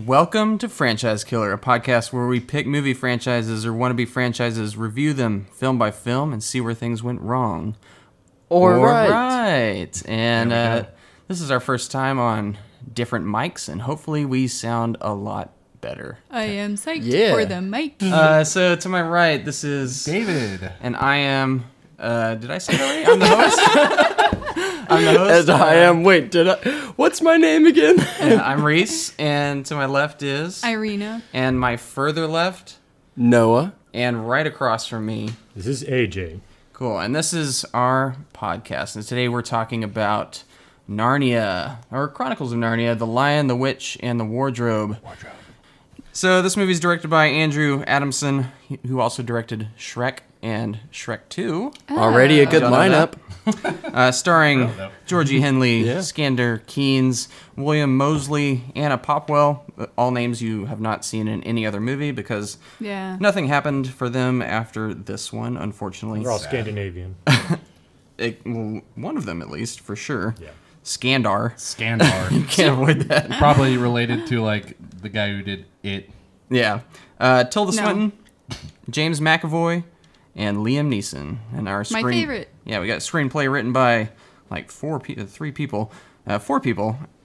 Welcome to Franchise Killer, a podcast where we pick movie franchises or wannabe franchises, review them film by film, and see where things went wrong. Or right. And this is our first time on different mics, and hopefully we sound a lot better. I am psyched for the mic. So to my right, this is David. And I am, did I say that already? I'm the host. I'm the host. As I am, what's my name again? I'm Reese, and to my left is Irina. And my further left, Noah. And right across from me, this is AJ. Cool, and this is our podcast, and today we're talking about Narnia, or Chronicles of Narnia, The Lion, the Witch, and the Wardrobe. So this movie is directed by Andrew Adamson, who also directed Shrek and Shrek 2. Already a good lineup. Starring Georgie Henley, Skander Keynes, William Moseley, Anna Popplewell, all names you have not seen in any other movie because nothing happened for them after this one, unfortunately. They're all Scandinavian. One of them, at least, for sure. Yeah. Skandar. You can't avoid that. Probably related to, like, the guy who did It. Yeah. Tilda Swinton, James McAvoy, and Liam Neeson. And our my favorite. Yeah, we got a screenplay written by, like, four people.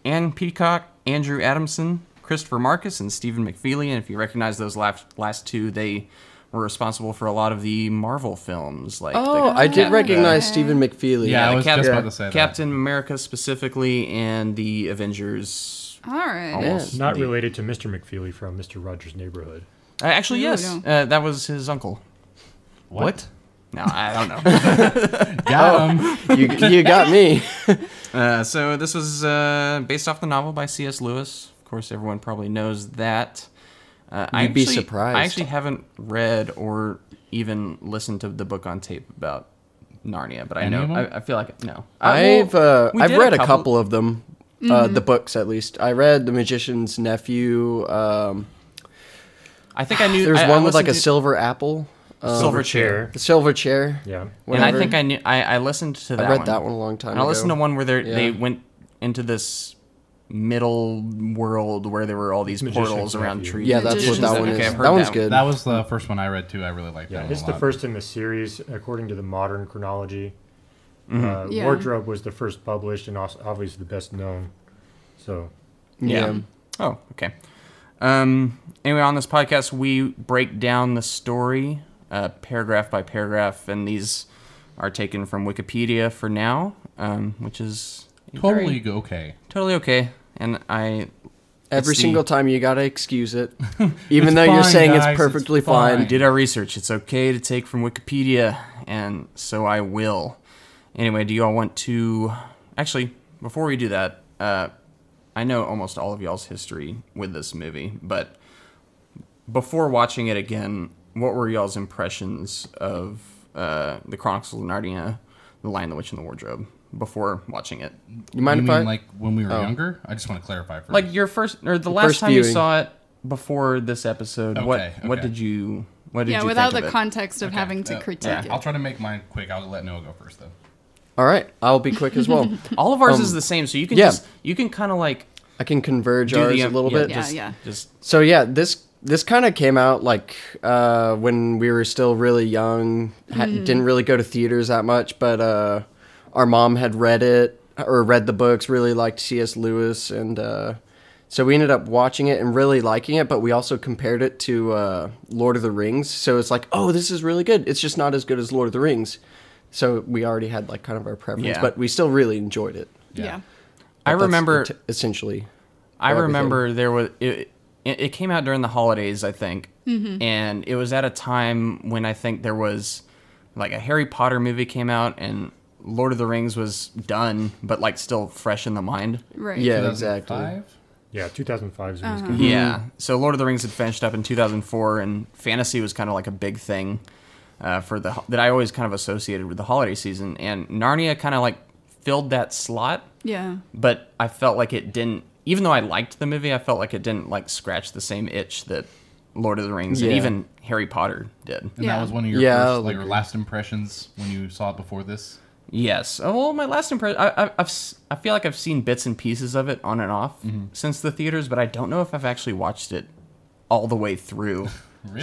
Anne Peacock, Andrew Adamson, Christopher Marcus, and Stephen McFeely. And if you recognize those last two, they were responsible for a lot of the Marvel films. Like I did recognize Stephen McFeely. Yeah, I was just about to say that. Captain America specifically, and the Avengers. All right. Almost. Not related to Mr. McFeely from Mr. Rogers' Neighborhood. Actually, yes. That was his uncle. What? No, I don't know. Got him. You got me. So this was based off the novel by C.S. Lewis. Of course, everyone probably knows that. You'd be surprised. I actually haven't read or even listened to the book on tape about Narnia, but I know. I feel like no. I've read a couple of them. The books, at least. I read The Magician's Nephew. I think I knew. There's one with like a silver apple. Silver chair. The silver chair. Yeah. And I think I knew. I listened to that. I read that one a long time ago. I listened to one where they went into this middle world where there were all these portals around trees. Yeah, that's what that one is. Okay, that one's good. That was the first one I read too. I really liked that one. It's the first in the series according to the modern chronology. Wardrobe was the first published and also obviously the best known. So yeah. Oh, okay. Anyway, on this podcast, we break down the story paragraph by paragraph, and these are taken from Wikipedia for now, which is totally okay. Totally okay. And every single time you gotta excuse it, even though you're saying it's perfectly fine. We did our research. It's okay to take from Wikipedia, and so I will. Anyway, do you all want to... Actually, before we do that, I know almost all of y'all's history with this movie, but before watching it again, what were y'all's impressions of the Chronicles of Narnia, The Lion, the Witch, and the Wardrobe before watching it? You mind if mean like when we were younger? I just want to clarify first. Like your first, or the last time you saw it before this episode, what did you think without of the it? context of having to critique it. I'll try to make mine quick. I'll let Noah go first, though. All right, I'll be quick as well. All of ours is the same, so you can you can kind of like... I can converge ours a little bit. So this kind of came out like when we were still really young. Didn't really go to theaters that much, but our mom had read it or read the books. Really liked C.S. Lewis, and so we ended up watching it and really liking it. But we also compared it to Lord of the Rings. So it's like, oh, this is really good. It's just not as good as Lord of the Rings. So we already had like kind of our preference, but we still really enjoyed it. Yeah. I remember essentially. I remember there was it came out during the holidays, I think, and it was at a time when I think there was like a Harry Potter movie came out and Lord of the Rings was done, but like still fresh in the mind. Right. Yeah, exactly. Yeah, 2005 is when this came out. Yeah. So Lord of the Rings had finished up in 2004, and fantasy was kind of like a big thing that I always kind of associated with the holiday season, and Narnia kind of like filled that slot. Yeah. But I felt like it didn't, even though I liked the movie, I felt like it didn't like scratch the same itch that Lord of the Rings and even Harry Potter did. And that was one of your first, like, your last impressions when you saw it before this? Yes. Oh, well, my last impression, I feel like I've seen bits and pieces of it on and off since the theaters, but I don't know if I've actually watched it all the way through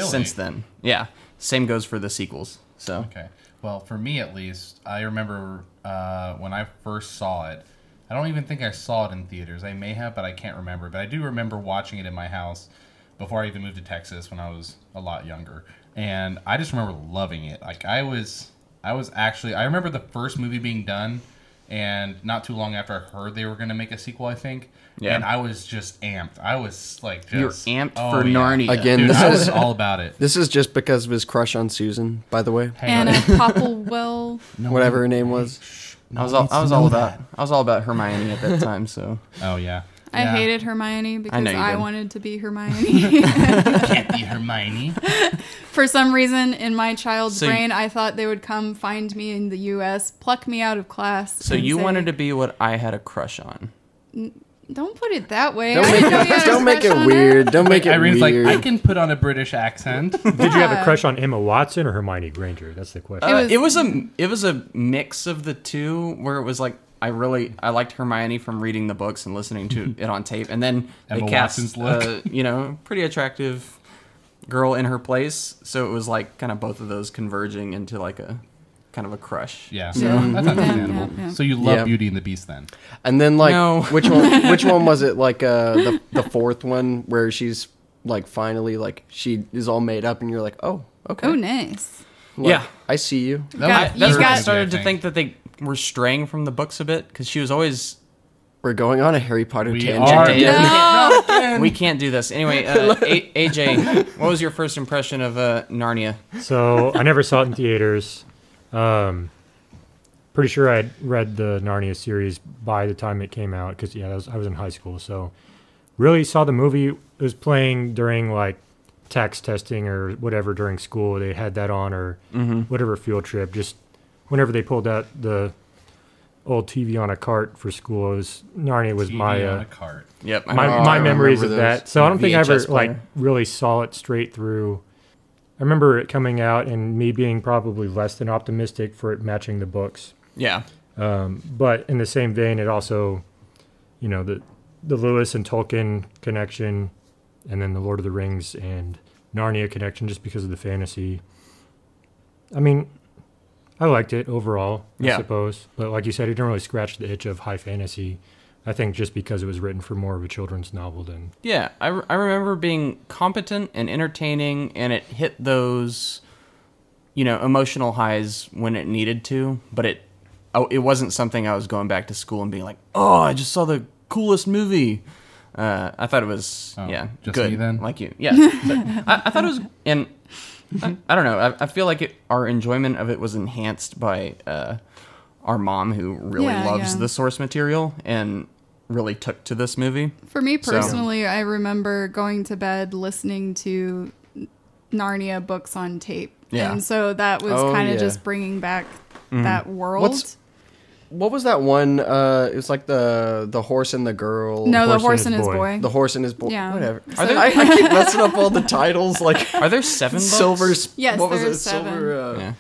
since then. Yeah. Same goes for the sequels. So. Okay. Well, for me at least, I remember when I first saw it. I don't even think I saw it in theaters. I may have, but I can't remember. But I do remember watching it in my house before I even moved to Texas when I was a lot younger. And I just remember loving it. Like I remember the first movie being done, and not too long after I heard they were going to make a sequel, I think. Yeah. And I was just amped. I was like, you're amped for Narnia. Again, dude, I was all about it. This is just because of his crush on Susan, by the way. Anna Popplewell. Whatever her name was. I was all about Hermione at that time, so. Oh yeah. I hated Hermione because I wanted to be Hermione. You can't be Hermione. For some reason, in my child's brain, I thought they would come find me in the U.S., pluck me out of class. So you wanted to be what I had a crush on. Don't put it that way. Don't make it weird. Don't make it Irene's weird. like, I can put on a British accent. Did you have a crush on Emma Watson or Hermione Granger? That's the question. It was a mix of the two, where it was like I liked Hermione from reading the books and listening to it on tape, and then they cast pretty attractive girl in her place, so it was like kind of both of those converging into like a kind of a crush. Yeah, so that's understandable. Yeah. So you love Beauty and the Beast then? And then which one was it? Like the fourth one where she's like finally like she is all made up, and you're like, oh, okay, oh, nice. Like, I see you. That's where I started to think that they were straying from the books a bit, because she was always. We're going on a Harry Potter tangent. We can't do this. Anyway, AJ, what was your first impression of Narnia? So I never saw it in theaters. Pretty sure I'd read the Narnia series by the time it came out, because I was in high school. So really saw the movie. It was playing during like tax testing or whatever during school. They had that on, or whatever field trip. Just whenever they pulled out the old TV on a cart for school, Narnia was my on a cart. Yep, my memories of that. So I don't think I ever like really saw it straight through. I remember it coming out and me being probably less than optimistic for it matching the books. Yeah. But in the same vein, it also, the Lewis and Tolkien connection, and then the Lord of the Rings and Narnia connection, just because of the fantasy. I mean, I liked it overall, I suppose. But like you said, it didn't really scratch the itch of high fantasy. I think just because it was written for more of a children's novel than... Yeah, I remember being competent and entertaining, and it hit those, emotional highs when it needed to, but it wasn't something I was going back to school and being like, oh, I just saw the coolest movie. I thought it was, just good. Me then? Like you. Yeah. I thought it was... And I don't know. I feel like our enjoyment of it was enhanced by our mom, who really loves the source material and really took to this movie. For me personally, I remember going to bed listening to Narnia books on tape. Yeah. And so that was kind of just bringing back that world. What was that one? It was like the horse and the girl. No, the horse and his boy. The horse and his boy. Yeah. Whatever. I keep messing up all the titles. Like, are there 7 books? Yes, there's 7.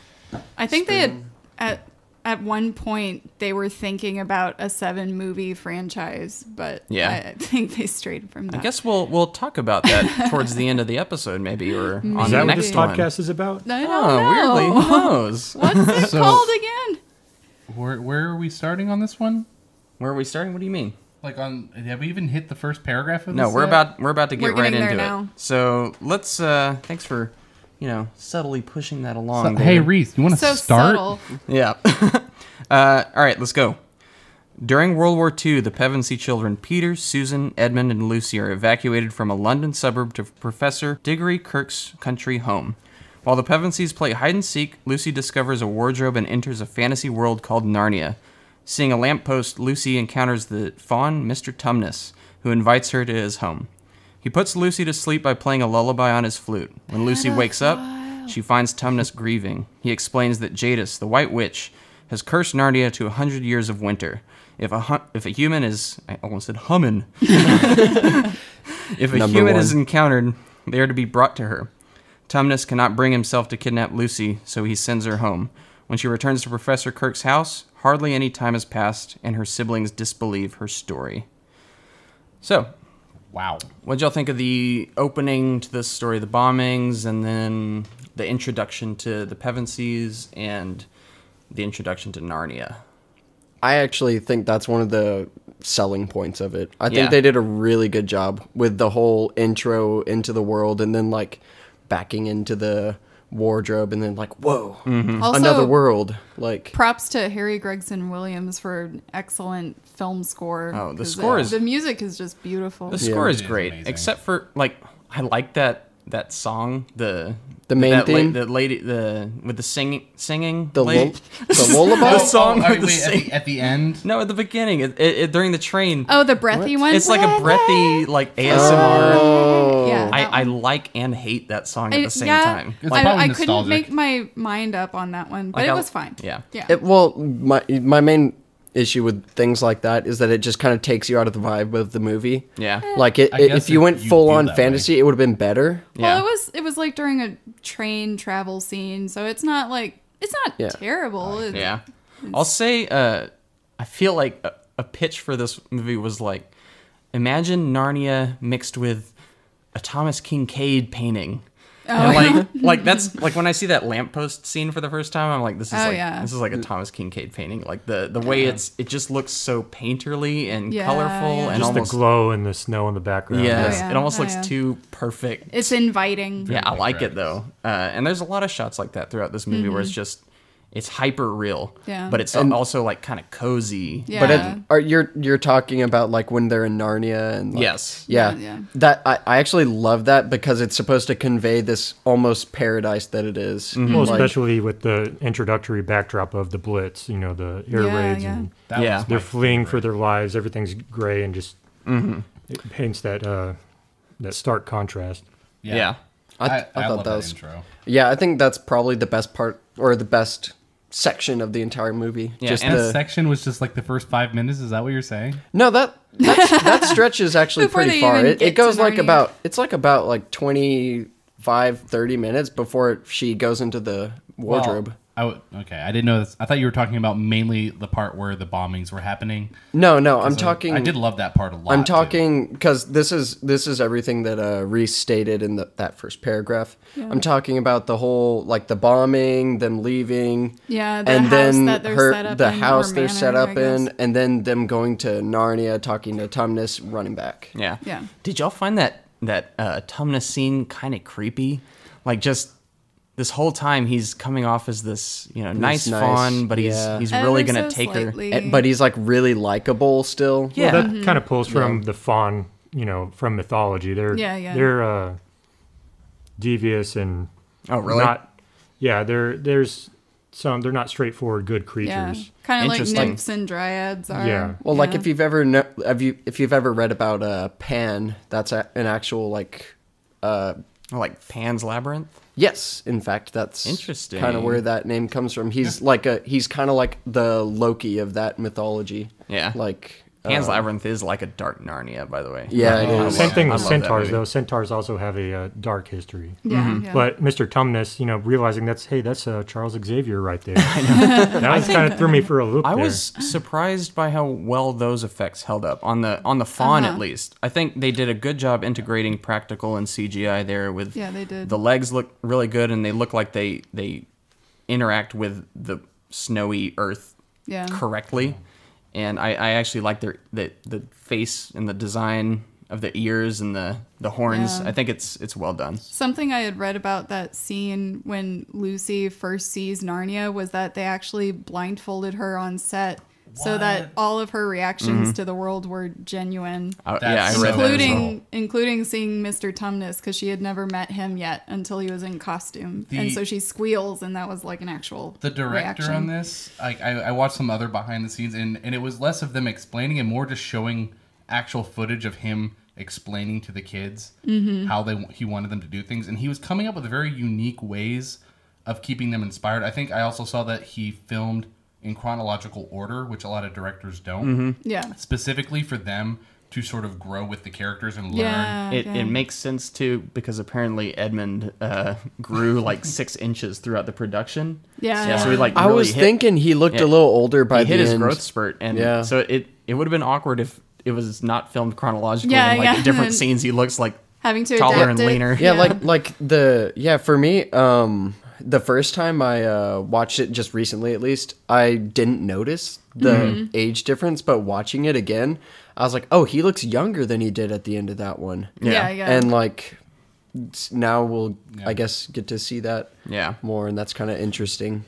I think they had at one point they were thinking about a 7-movie franchise, but I think they strayed from that. I guess we'll talk about that towards the end of the episode, maybe, or on the next one. Is that what this podcast is about? I don't know. Weirdly, who knows? What's it called again? Where are we starting on this one? Where are we starting? What do you mean? Like have we even hit the first paragraph of this? No, we're about to get right into now. it. So let's thanks for subtly pushing that along. Hey Reese, you want to start? Subtle. Yeah. All right, let's go. During World War II, the Pevensey children, Peter, Susan, Edmund, and Lucy, are evacuated from a London suburb to Professor Diggory Kirk's country home. While the Pevenseys play hide-and-seek, Lucy discovers a wardrobe and enters a fantasy world called Narnia. Seeing a lamppost, Lucy encounters the faun Mr. Tumnus, who invites her to his home. He puts Lucy to sleep by playing a lullaby on his flute. When Lucy wakes up, she finds Tumnus grieving. He explains that Jadis, the White Witch, has cursed Narnia to 100 years of winter. If a human is... I almost said hummin. If a human is encountered, they are to be brought to her. Tumnus cannot bring himself to kidnap Lucy, so he sends her home. When she returns to Professor Kirk's house, hardly any time has passed, and her siblings disbelieve her story. So, wow. What'd y'all think of the opening to this story, the bombings, and then the introduction to the Pevensies and the introduction to Narnia? I actually think that's one of the selling points of it. I think they did a really good job with the whole intro into the world and then like backing into the wardrobe and then like, whoa, Also, another world. Like, props to Harry Gregson Williams for an excellent film score. Oh, the score is... The music is just beautiful. The score is great, except for, like, I like that song, the main theme, the lady, with the singing, the lullaby song at the end. No, at the beginning, it during the train. Oh, the breathy one. It's like a breathy, like ASMR. Oh. Yeah, I like and hate that song at the same time. Like, I couldn't make my mind up on that one, but it was fine. Yeah. Well, my main issue with things like that is that it just kind of takes you out of the vibe of the movie. Yeah. Like if you went full on fantasy, it would have been better. Well, it was like during a train travel scene, so it's not terrible. I'll say I feel like a pitch for this movie was like, imagine Narnia mixed with a Thomas Kincaid painting. Oh. And like that's like when I see that lamppost scene for the first time, I'm like, this is like a Thomas Kincaid painting. Like the way it just looks so painterly and colorful, and just almost the glow and the snow in the background. It almost looks too perfect. It's inviting. Yeah, I like it though. And there's a lot of shots like that throughout this movie where it's hyper real, but it's also like kind of cozy. Yeah. But you're talking about like when they're in Narnia and like, yes, that I actually love that because it's supposed to convey this almost paradise that it is. Well, especially with the introductory backdrop of the Blitz, the air raids, and they're fleeing for their lives. Everything's gray and just it paints that stark contrast. Yeah. I thought that was intro. Yeah, I think that's probably the best part or the best section of the entire movie. Yeah, just and the section was just like the first 5 minutes. Is that what you're saying? No, that stretch is actually pretty far. It goes like about 25, 30 minutes before she goes into the wardrobe. Okay, I didn't know this. I thought you were talking about mainly the part where the bombings were happening. No, I'm talking. I did love that part a lot. I'm talking because this is everything that Reese stated in that first paragraph. Yeah. I'm talking about the whole like the bombing, them leaving, the house they're set up in, and then them going to Narnia, talking to Tumnus, running back. Yeah. Did y'all find that Tumnus scene kind of creepy? Like just. This whole time he's coming off as this, nice fawn, but he's really gonna take her. But he's like really likable still. Yeah, well, that kind of pulls from the fawn, from mythology. They're devious and there's some. They're not straightforward good creatures. Kind of like nymphs and dryads are. Yeah. Well, like if you've ever read about Pan, that's an actual like Pan's Labyrinth. Yes, in fact, that's interesting. Kind of where that name comes from. He's kind of like the Loki of that mythology. Yeah, like Pan's Labyrinth is like a dark Narnia, by the way. Yeah, it is. Same thing with centaurs, though. Centaurs also have a dark history. Yeah. But Mr. Tumnus, realizing that's Charles Xavier right there. That kind of threw me for a loop. I was surprised by how well those effects held up on the fawn, at least. I think they did a good job integrating practical and CGI there. They did. The legs look really good, and they look like they interact with the snowy earth correctly. And I actually like the face and the design of the ears and the horns. I think it's well done. Something I had read about that scene when Lucy first sees Narnia was that they actually blindfolded her on set so that all of her reactions to the world were genuine. I read that including seeing Mr. Tumnus, because she had never met him yet until he was in costume. And so she squeals, and that was like an actual director on this, I watched some other behind the scenes, and it was less of them explaining and more just showing actual footage of him explaining to the kids how he wanted them to do things. And he was coming up with very unique ways of keeping them inspired. I think I also saw that he filmed in chronological order, which a lot of directors don't. Yeah. Specifically for them to sort of grow with the characters and learn. It makes sense too, because apparently Edmund grew like 6 inches throughout the production. So he like I was thinking he looked a little older by the end. He hit his growth spurt, and so it would have been awkward if it was not filmed chronologically. And like different scenes, he looks like having to taller and leaner. For me, the first time I watched it, just recently at least, I didn't notice the age difference, but watching it again, I was like, oh, he looks younger than he did at the end of that one. Yeah. And like now we'll, I guess, get to see that more, and that's kind of interesting.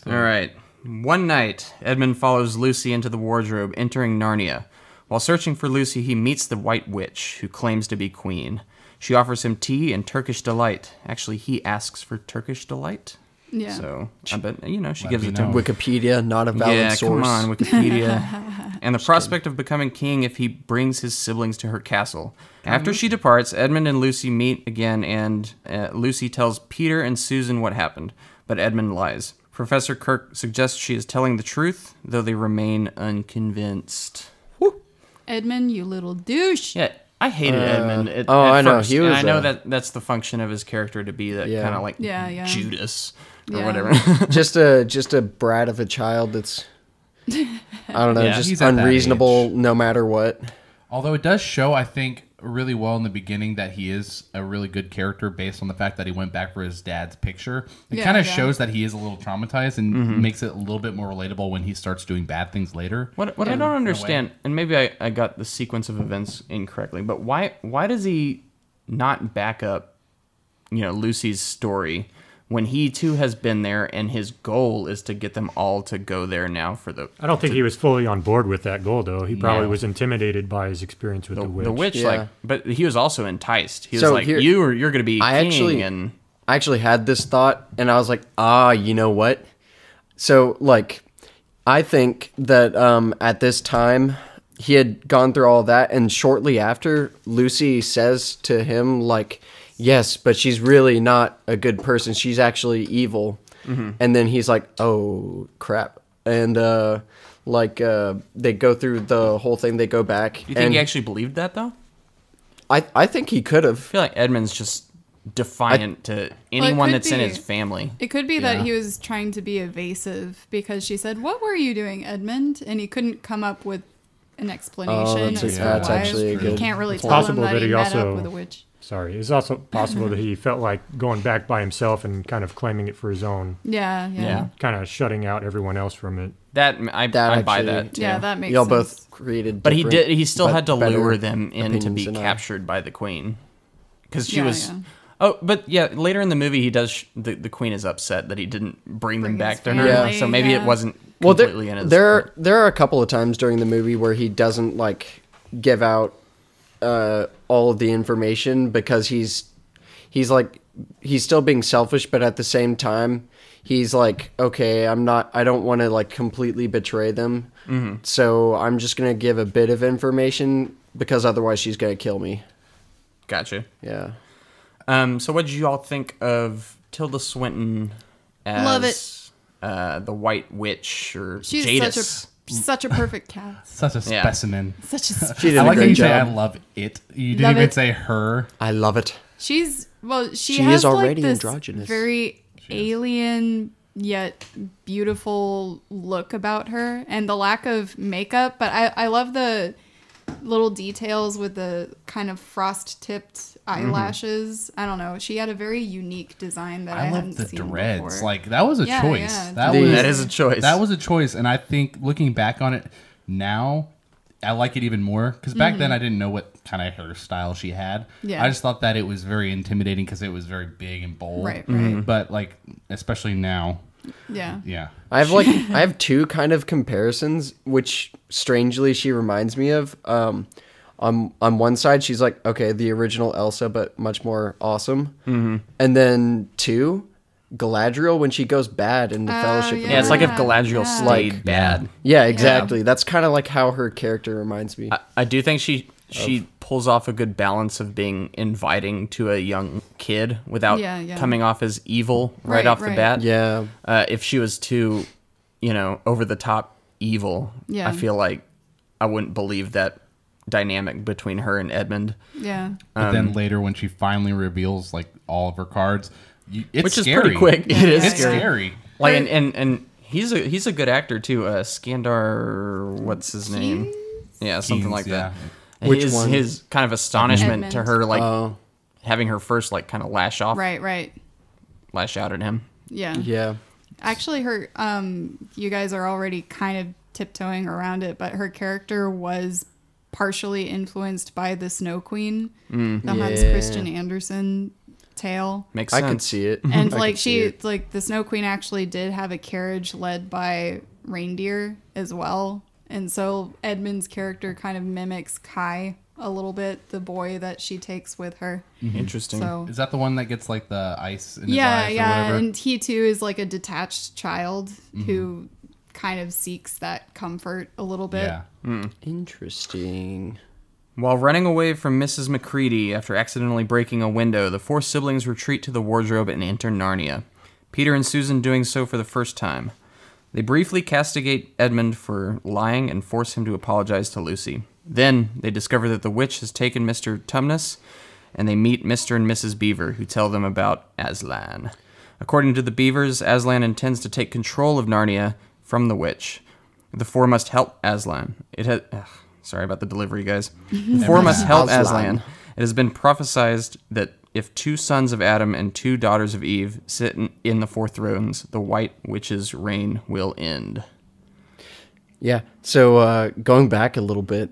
All right. One night, Edmund follows Lucy into the wardrobe, entering Narnia. While searching for Lucy, he meets the White Witch, who claims to be queen. She offers him tea and Turkish delight. Actually, he asks for Turkish delight. Yeah. So, I bet, she gives it to him. Wikipedia, not a valid source. Come on, Wikipedia. And the prospect of becoming king if he brings his siblings to her castle. After she departs, Edmund and Lucy meet again, and Lucy tells Peter and Susan what happened, but Edmund lies. Professor Kirk suggests she is telling the truth, though they remain unconvinced. Woo. Edmund, you little douche. Yeah, I hated Edmund at I know. first. He was, and I know that's the function of his character, to be that kind of like Judas or whatever. just a brat of a child that's, I don't know, just unreasonable no matter what. Although it does show, I think, really well in the beginning that he is a really good character based on the fact that he went back for his dad's picture. It kind of shows that he is a little traumatized and makes it a little bit more relatable when he starts doing bad things later. What I don't understand, and maybe I got the sequence of events incorrectly, but why does he not back up, Lucy's story when he too has been there, and his goal is to get them all to go there now for the... I don't think he was fully on board with that goal, though. He probably was intimidated by his experience with the witch. The witch, but he was also enticed. He was you're going to be king. I actually had this thought, and I was like, you know what? So, I think that at this time, he had gone through all that, and shortly after, Lucy says to him, yes, but she's really not a good person. She's actually evil. Mm-hmm. And then he's like, oh, crap. And, they go through the whole thing. They go back. You think he actually believed that, though? I think he could have. I feel like Edmund's just defiant to anyone that's in his family. It could be that he was trying to be evasive, because she said, what were you doing, Edmund? And he couldn't come up with an explanation as to why. Actually a good. You can't really tell him that he met up with a witch. Sorry. It's also possible that he felt like going back by himself and kind of claiming it for his own. Yeah. Kind of shutting out everyone else from it. I buy that too. Yeah, that makes sense. Y'all both created but he still had to lure them in to be captured by the queen. Because she was... Yeah. Oh, but later in the movie, he does... the queen is upset that he didn't bring them back to her. Yeah. So maybe it wasn't completely in his... There are a couple of times during the movie where he doesn't, give out all of the information, because he's still being selfish, but at the same time he's like, okay, I don't want to completely betray them, so I'm just gonna give a bit of information, because otherwise she's gonna kill me. Gotcha. Yeah. So what did you all think of Tilda Swinton as Love it. The White Witch, or she's Jadis? Such a perfect cast. Such a specimen. She did I like how you say job. I love it. You didn't even say her. I love it. She has is already this androgynous. Very alien yet beautiful look about her, and the lack of makeup. But I love the little details with the kind of frost-tipped eyelashes. I don't know. She had a very unique design that I hadn't seen before. I love the dreads. That was a choice. Yeah. That is a choice. That was a choice, and I think looking back on it now, I like it even more, because back then I didn't know what kind of hairstyle she had. Yeah. I just thought that it was very intimidating because it was very big and bold. Right. But especially now. Yeah. I have two kind of comparisons, which strangely she reminds me of. On one side, she's like, okay, the original Elsa, but much more awesome. Mm-hmm. And then two, Galadriel, when she goes bad in the Fellowship. Yeah, it's like if Galadriel stayed bad. Yeah, exactly. Yeah. That's kind of like how her character reminds me. I do think she pulls off a good balance of being inviting to a young kid without coming off as evil right off the bat. Yeah. If she was too, over the top evil, I feel like I wouldn't believe that dynamic between her and Edmund. Yeah. But then later when she finally reveals like all of her cards, it's which scary. is pretty quick. Yeah, it is It's scary. Like and he's a good actor too. Skandar, what's his name? Yeah, something like that. Which one? His kind of astonishment Edmund. to her, like having her first like kind of lash out at him. Yeah. Yeah. Actually, her you guys are already kind of tiptoeing around it, but her character was partially influenced by the Snow Queen, the Hans Christian Andersen tale. Makes sense. I could see it. And like the Snow Queen actually did have a carriage led by reindeer as well. And so Edmund's character kind of mimics Kai a little bit, the boy that she takes with her. Interesting. So, Is that the one that gets like the ice in his eyes or whatever? and he too is like a detached child who kind of seeks that comfort a little bit. Yeah. Interesting. While running away from Mrs. Macready after accidentally breaking a window, the 4 siblings retreat to the wardrobe and enter Narnia, Peter and Susan doing so for the first time. They briefly castigate Edmund for lying and force him to apologize to Lucy. Then they discover that the witch has taken Mr. Tumnus, and they meet Mr. and Mrs. Beaver, who tell them about Aslan. According to the Beavers, Aslan intends to take control of Narnia from the witch. The 4 must help Aslan. Sorry about the delivery, guys. The 4 must help Aslan. It has been prophesied that if 2 sons of Adam and 2 daughters of Eve sit in the 4 thrones, the White Witch's reign will end. Yeah. So going back a little bit,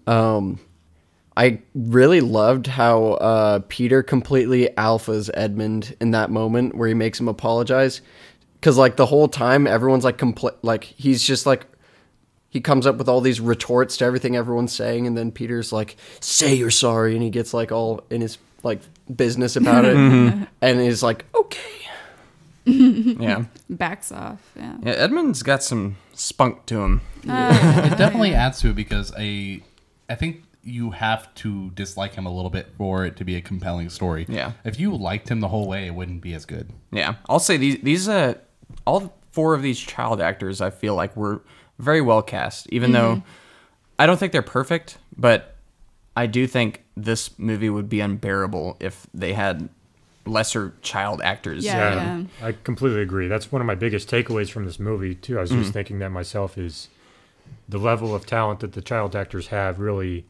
I really loved how Peter completely alphas Edmund in that moment where he makes him apologize. Because like the whole time, everyone's like he's just like, he comes up with all these retorts to everything everyone's saying, and then Peter's like, "Say you're sorry," and he gets like all in his like business about it, and he's like, "Okay." Yeah. Backs off. Yeah. Yeah, Edmund's got some spunk to him. It definitely adds to it because I think you have to dislike him a little bit for it to be a compelling story. Yeah. If you liked him the whole way, it wouldn't be as good. Yeah. I'll say these all 4 of these child actors I feel like were very well cast, even though I don't think they're perfect, but I do think this movie would be unbearable if they had lesser child actors. Yeah. I completely agree. That's one of my biggest takeaways from this movie, too. I was just thinking that myself, is the level of talent that the child actors have really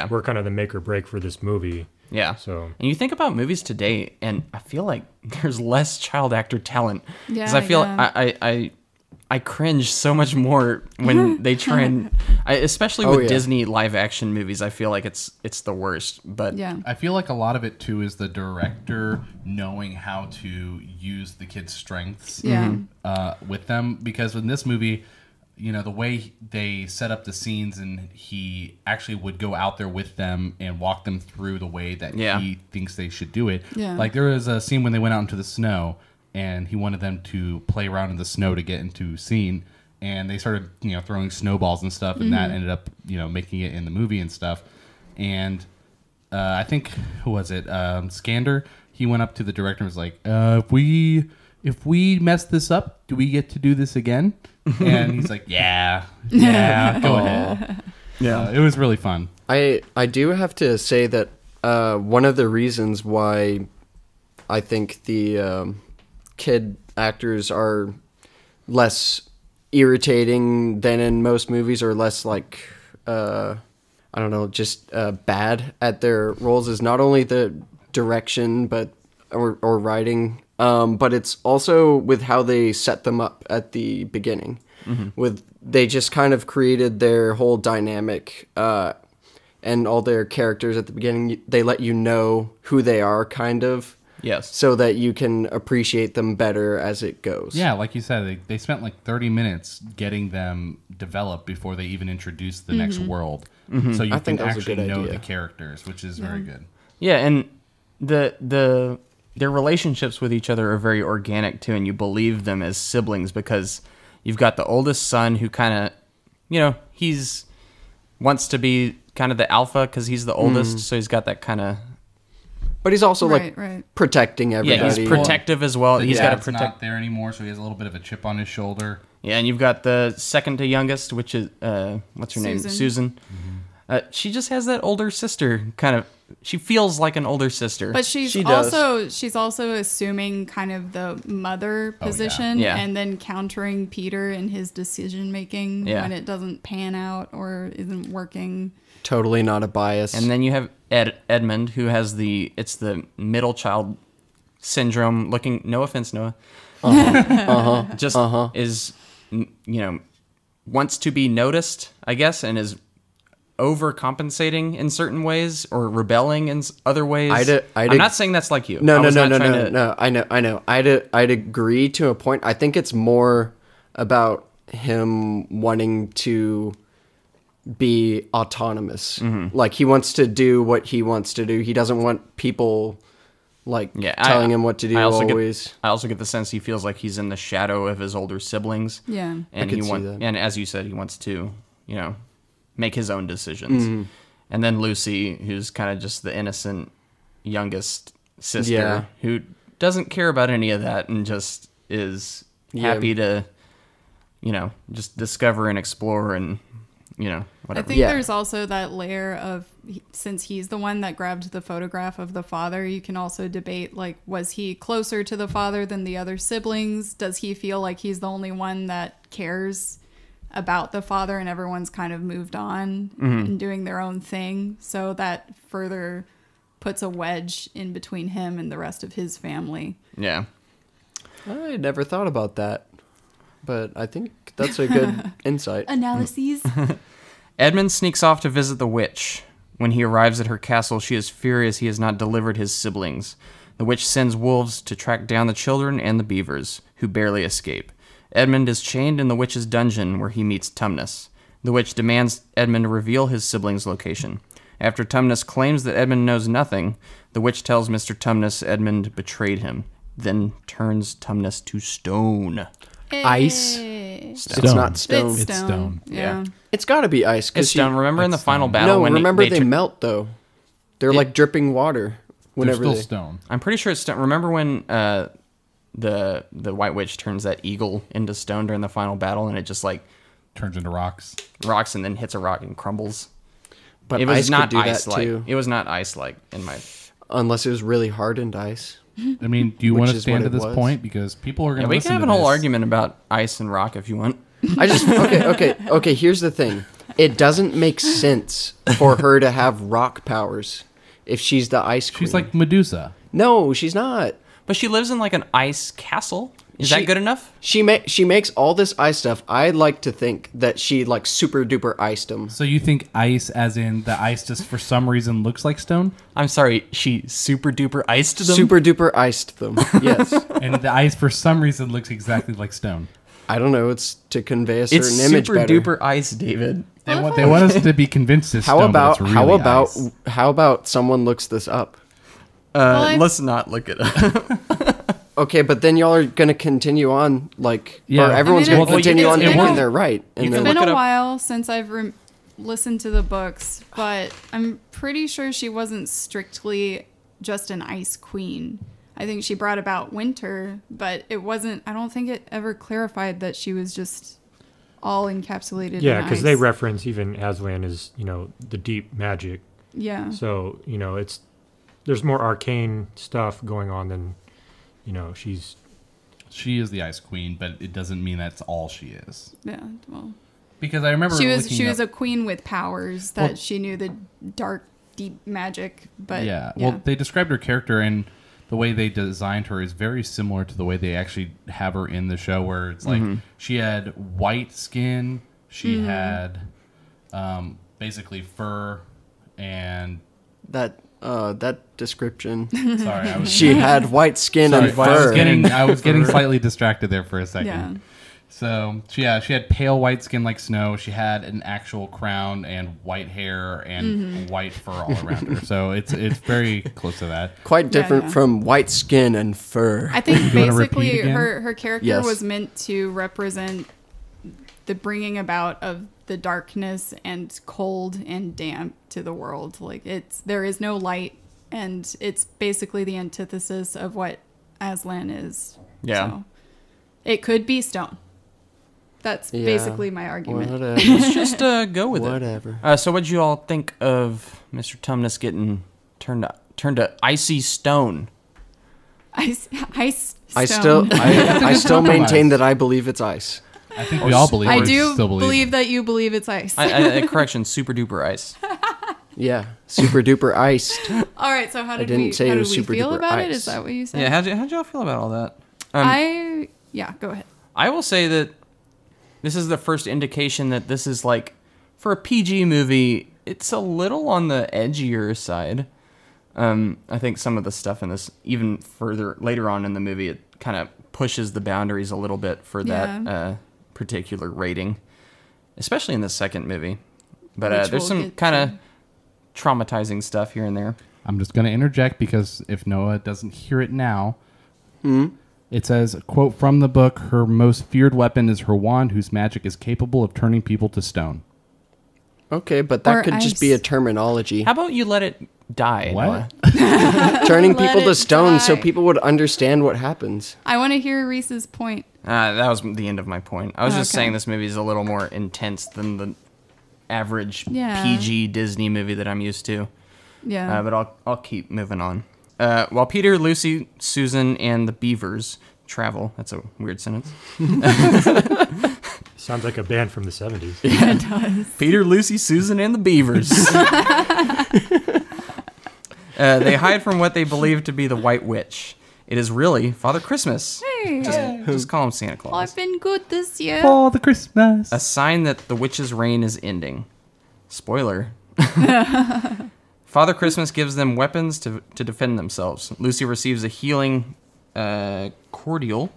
were kind of the make or break for this movie. Yeah. So, and you think about movies today, and I feel like there's less child actor talent. Yeah. Because I feel I cringe so much more when they try and, especially with Disney live action movies. I feel like it's the worst. But yeah, I feel like a lot of it too is the director knowing how to use the kids' strengths with them. Because in this movie, you know, the way they set up the scenes, and he actually would go out there with them and walk them through the way that he thinks they should do it. Yeah. Like there was a scene when they went out into the snow, and he wanted them to play around in the snow to get into scene, and they started, you know, throwing snowballs and stuff, and that ended up, you know, making it in the movie and stuff. And I think, who was it? Skander, he went up to the director and was like, if we mess this up, do we get to do this again? And he's like, yeah, go ahead. Yeah, it was really fun. I do have to say that one of the reasons why I think the kid actors are less irritating than in most movies, or less like I don't know, just bad at their roles, is not only the direction or writing, but it's also with how they set them up at the beginning. They just kind of created their whole dynamic and all their characters at the beginning. They let you know who they are, kind of. Yes. So that you can appreciate them better as it goes. Yeah, like you said, they spent like 30 minutes getting them developed before they even introduced the next world. So you can actually know the characters, which is very good. Yeah, and their relationships with each other are very organic too, and you believe them as siblings because you've got the oldest son who kind of, you know, he's wants to be kind of the alpha because he's the oldest, so he's got that kind of. But he's also protecting everybody. Yeah, he's protective as well. He's got to protect. Not there anymore, so he has a little bit of a chip on his shoulder. Yeah, and you've got the second to youngest, which is what's her name, Susan. She just has that older sister kind of. She feels like an older sister. But she's also assuming kind of the mother position and then countering Peter in his decision making when it doesn't pan out or isn't working. Totally not a bias. And then you have Edmund, who has the middle child syndrome looking, no offense, Noah. Is, wants to be noticed, I guess, and is overcompensating in certain ways or rebelling in other ways. I'm not saying that's like you. No. I know. I'd agree to a point. I think it's more about him wanting to be autonomous. Mm-hmm. Like he wants to do what he wants to do. He doesn't want people telling him what to do always. I also get the sense he feels like he's in the shadow of his older siblings. Yeah. And and as you said, he wants to, make his own decisions. Mm-hmm. And then Lucy, who's kind of just the innocent youngest sister who doesn't care about any of that and just is happy to, just discover and explore and, whatever. I think there's also that layer of, since he's the one that grabbed the photograph of the father, you can also debate, was he closer to the father than the other siblings? Does he feel like he's the only one that cares about the father and everyone's kind of moved on and doing their own thing? So that further puts a wedge in between him and the rest of his family. Yeah. I never thought about that, but I think that's a good insight. Analyses. Edmund sneaks off to visit the witch. When he arrives at her castle, she is furious he has not delivered his siblings. The witch sends wolves to track down the children and the beavers, who barely escape. Edmund is chained in the witch's dungeon, where he meets Tumnus. The witch demands Edmund reveal his siblings' location. After Tumnus claims that Edmund knows nothing, the witch tells Mr. Tumnus Edmund betrayed him, then turns Tumnus to stone. Ice? Stone. It's not stone. It's stone. Yeah. It's got to be ice. It's stone. Remember in the final battle? No, remember they melt, though. They're like dripping water. They're still stone. I'm pretty sure it's stone. Remember when the White Witch turns that eagle into stone during the final battle, and it just turns into rocks, and then hits a rock and crumbles. But it was ice not could do ice-like. That too. It was not ice-like in my. Unless it was really hardened ice. I mean, do you want to stand to this point? Because people are going to listen to this. We can have a whole argument about ice and rock if you want. Okay, here's the thing. It doesn't make sense for her to have rock powers if she's the ice queen. She's like Medusa. No, she's not. But she lives in an ice castle. Is that good enough? She makes all this ice stuff. I'd like to think that she super duper iced them. So you think ice as in the ice just for some reason looks like stone? I'm sorry, she super duper iced them? Super duper iced them, yes. And the ice for some reason looks exactly like stone. I don't know, it's to convey a certain image better. It's super duper ice, David. They want us to be convinced it's stone, but it's really ice. How about someone looks this up? Let's not look it up. Okay, but then y'all are going to continue on, or everyone's going to continue on thinking they're right. It's been a while since I've listened to the books, but I'm pretty sure she wasn't strictly just an ice queen. I think she brought about winter, but it wasn't, I don't think it ever clarified that she was just all encapsulated in ice. Yeah, because they reference even Aslan as, the deep magic. Yeah. So, there's more arcane stuff going on than... she is the ice queen, but it doesn't mean that's all she is. Yeah, well, because I remember she was a queen with powers that she knew the dark, deep magic. But well, they described her character, and the way they designed her is very similar to the way they actually have her in the show, where it's she had white skin, she had basically fur, and that description. Sorry, she had white skin and fur. I was getting slightly distracted there for a second. Yeah. So she had pale white skin like snow. She had an actual crown and white hair and white fur all around her. So it's very close to that. Quite different from white skin and fur. I think basically her character was meant to represent the bringing about of the darkness and cold and damp to the world. There is no light, and it's basically the antithesis of what Aslan is. Yeah. So it could be stone. That's basically my argument. Whatever. Let's just go with Whatever. it. So what'd you all think of Mr. Tumnus getting turned to icy stone? Ice I stone. still maintain that I believe it's ice. I think we all believe it. I do believe that you believe it's ice. Correction, super duper ice. Yeah, super duper iced. All right, so how did we feel about it? Is that what you said? Yeah, how'd y'all feel about all that? Go ahead. I will say that this is the first indication that this is like, for a PG movie, it's a little on the edgier side. I think some of the stuff in this, even further later on in the movie, it kind of pushes the boundaries a little bit for that particular rating, especially in the second movie. But there's some kind of traumatizing stuff here and there. I'm just going to interject because if Noah doesn't hear it now, it says, quote from the book, her most feared weapon is her wand, whose magic is capable of turning people to stone. Okay, but that could just be a terminology. How about you let it die? What? Turning people to stone so people would understand what happens. I want to hear Reese's point. That was the end of my point. I was just saying this movie is a little more intense than the average PG Disney movie that I'm used to. Yeah. But I'll keep moving on. While Peter, Lucy, Susan, and the Beavers travel. That's a weird sentence. Sounds like a band from the 70s. Yeah, it does. Peter, Lucy, Susan, and the Beavers. They hide from what they believe to be the White Witch. It is really Father Christmas. Hey. Just call him Santa Claus. I've been good this year. Father Christmas. A sign that the witch's reign is ending. Spoiler. Father Christmas gives them weapons to defend themselves. Lucy receives a healing cordial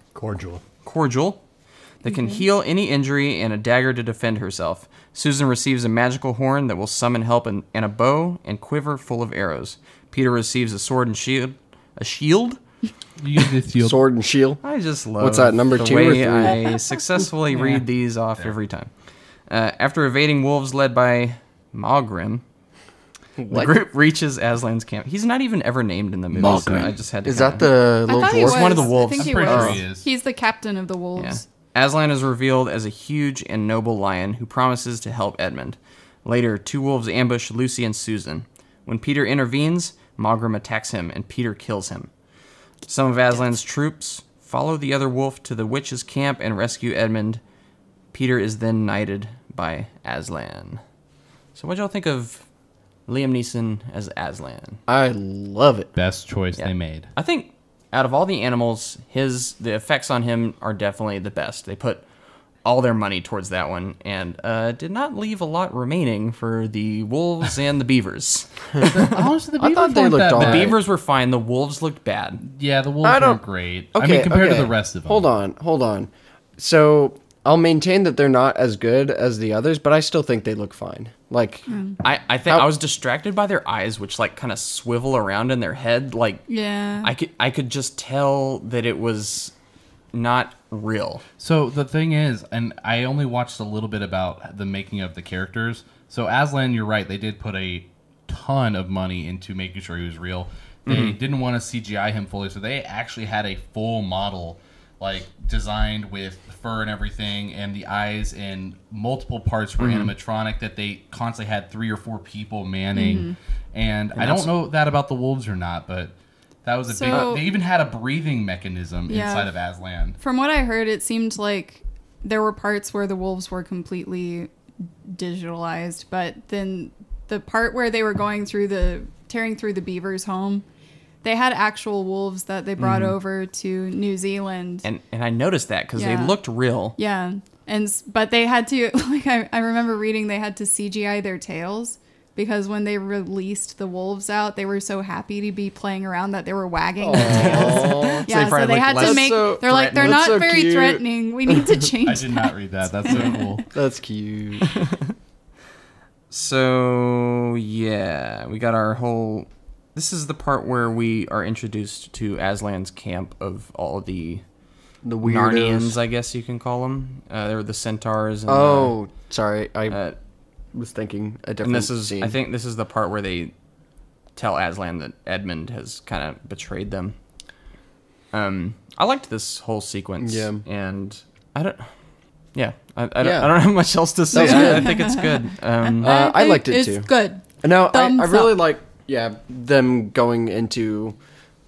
that can heal any injury and a dagger to defend herself. Susan receives a magical horn that will summon help and a bow and quiver full of arrows. Peter receives a sword and shield. A shield? You get the shield. Sword and shield. I just love What's that, number 2 or 3? the way I successfully read these off every time. After evading wolves led by Malgrim, the group reaches Aslan's camp. He's not even ever named in the movie, so I just had to... Is that the little dwarf? One of the wolves. I think I'm pretty sure he is. He's the captain of the wolves. Yeah. Aslan is revealed as a huge and noble lion who promises to help Edmund. Later, 2 wolves ambush Lucy and Susan. When Peter intervenes, Malgrim attacks him, and Peter kills him. Some of Aslan's troops follow the other wolf to the witch's camp and rescue Edmund. Peter is then knighted by Aslan. So what'd y'all think of Liam Neeson as Aslan? I love it. Best choice they made. I think out of all the animals, the effects on him are definitely the best. They put all their money towards that one and did not leave a lot remaining for the wolves and the beavers. Honestly, I thought they looked all The right. beavers were fine. The wolves looked bad. Yeah, the wolves weren't great. Okay, I mean, compared to the rest of them. Hold on. So I'll maintain that they're not as good as the others, but I still think they look fine. Like, I think I was distracted by their eyes, which like kind of swivel around in their head. Like, I could just tell that it was not real. So the thing is, and I only watched a little bit about the making of the characters. So Aslan, you're right, they did put a ton of money into making sure he was real. They didn't want to CGI him fully, so they actually had a full model, like designed with fur and everything, and the eyes and multiple parts were animatronic that they constantly had 3 or 4 people manning. And I don't know that about the wolves or not, but that was a big... They even had a breathing mechanism inside of Aslan. From what I heard, it seemed like there were parts where the wolves were completely digitalized, but then the part where they were tearing through the beavers' home, they had actual wolves that they brought over to New Zealand. And I noticed that because they looked real. Yeah. But they had to, like, I remember reading they had to CGI their tails. Because when they released the wolves out, they were so happy to be playing around that they were wagging their tails. Yeah, so they had to make... They're like, they're not very threatening. We need to change I did not read that. That's so cool. That's cute. So, yeah. We got our whole... This is the part where we are introduced to Aslan's camp of all of the Narnians, I guess you can call them. They were the centaurs. And, sorry. I was thinking a different scene. I think this is the part where they tell Aslan that Edmund has kind of betrayed them. I liked this whole sequence. Yeah. And Yeah, I don't have much else to say. I think it's good. I liked it too. It's good. No, I really like them going into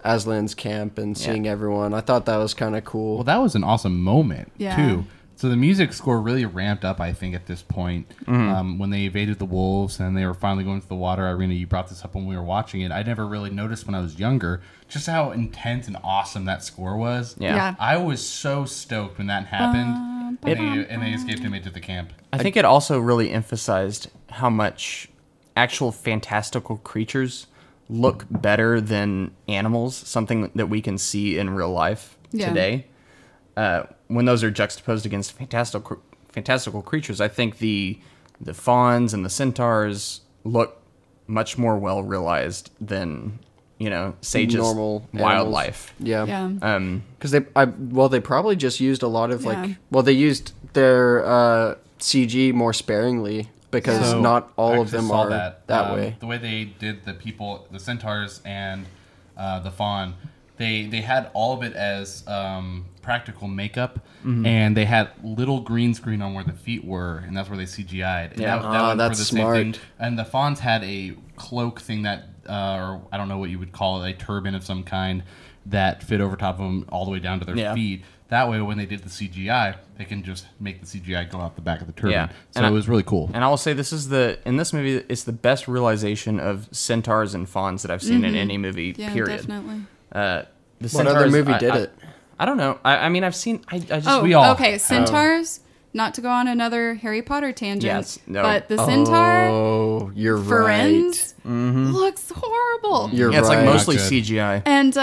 Aslan's camp and seeing everyone. I thought that was kind of cool. Well, that was an awesome moment too. So the music score really ramped up, I think, at this point when they evaded the wolves and they were finally going to the water. Irina, you brought this up when we were watching it. I never really noticed when I was younger just how intense and awesome that score was. Yeah. I was so stoked when that happened and they escaped and made it to the camp. I think it also really emphasized how much actual fantastical creatures look better than animals, something that we can see in real life today. When those are juxtaposed against fantastical creatures, I think the fawns and the centaurs look much more well realized than Sage's normal wildlife. Yeah. Because they probably just used a lot of they used their CG more sparingly because not all of them are that way. The way they did the centaurs and the fawn, they had all of it as practical makeup, and they had little green screen on where the feet were, and that's where they CGI'd. And that's smart. same thing. And the fawns had a cloak thing that, or I don't know what you would call it, a turban of some kind that fit over top of them all the way down to their feet. That way, when they did the CGI, they can just make the CGI go out the back of the turban. Yeah. So it was really cool. And I will say in this movie, it's the best realization of centaurs and fawns that I've seen in any movie, period. Definitely. What other movie did it? I don't know. I mean, I've seen. Centaurs. Not to go on another Harry Potter tangent, but the centaur. Oh, you're Firenze looks horrible. You're it's like mostly CGI. And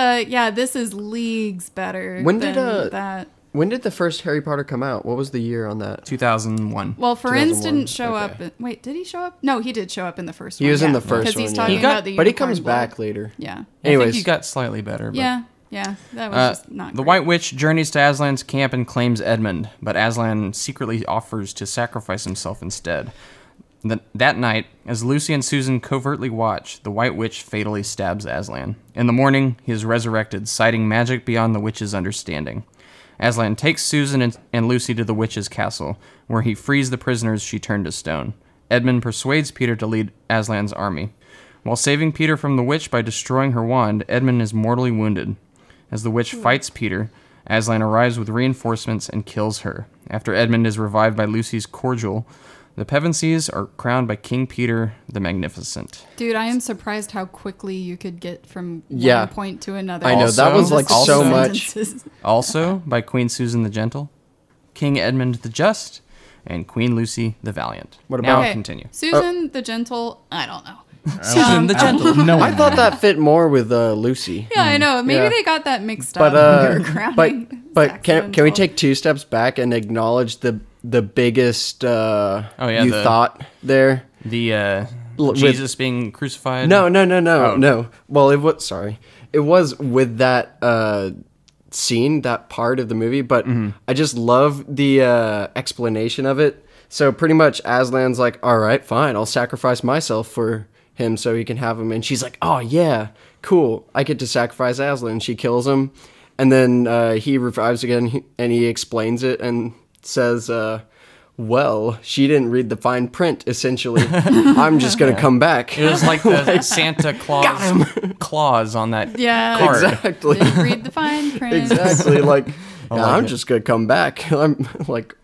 this is leagues better. When did that? When did the first Harry Potter come out? What was the year on that? 2001. Well, Firenze didn't show up. Wait, did he show up? No, he did show up in the first one. He was in the first one. Because he's talking about the unicorn. But he comes back later. Yeah. Anyways. I think he got slightly better. But. Yeah, that was just not The great. White Witch journeys to Aslan's camp and claims Edmund, but Aslan secretly offers to sacrifice himself instead. That night, as Lucy and Susan covertly watch, the White Witch fatally stabs Aslan. In the morning, he is resurrected, citing magic beyond the witch's understanding. Aslan takes Susan and Lucy to the witch's castle, where he frees the prisoners she turned to stone. Edmund persuades Peter to lead Aslan's army. While saving Peter from the witch by destroying her wand, Edmund is mortally wounded. As the witch fights Peter, Aslan arrives with reinforcements and kills her. After Edmund is revived by Lucy's cordial, the Pevensies are crowned by King Peter the Magnificent. Dude, I am surprised how quickly you could get from one point to another. I know, that was like so much. Also by Queen Susan the Gentle, King Edmund the Just, and Queen Lucy the Valiant. What about continue? Susan the Gentle, I don't know. Susan the Gentle. No, I thought that fit more with Lucy. Yeah, I know. Maybe they got that mixed up. But can we take 2 steps back and acknowledge the biggest thought there? The Jesus being crucified? No. Well, it was with that scene, that part of the movie, but I just love the explanation of it. So pretty much Aslan's like, all right, fine, I'll sacrifice myself for him so he can have him. And she's like, oh yeah, cool, I get to sacrifice Aslan. She kills him, and then he revives again, and he explains it and says, well, she didn't read the fine print, essentially. I'm just gonna come back. It was like the Santa Claus on that card. Exactly. Didn't read the fine print. Exactly. Like, I'm just gonna come back. I'm like,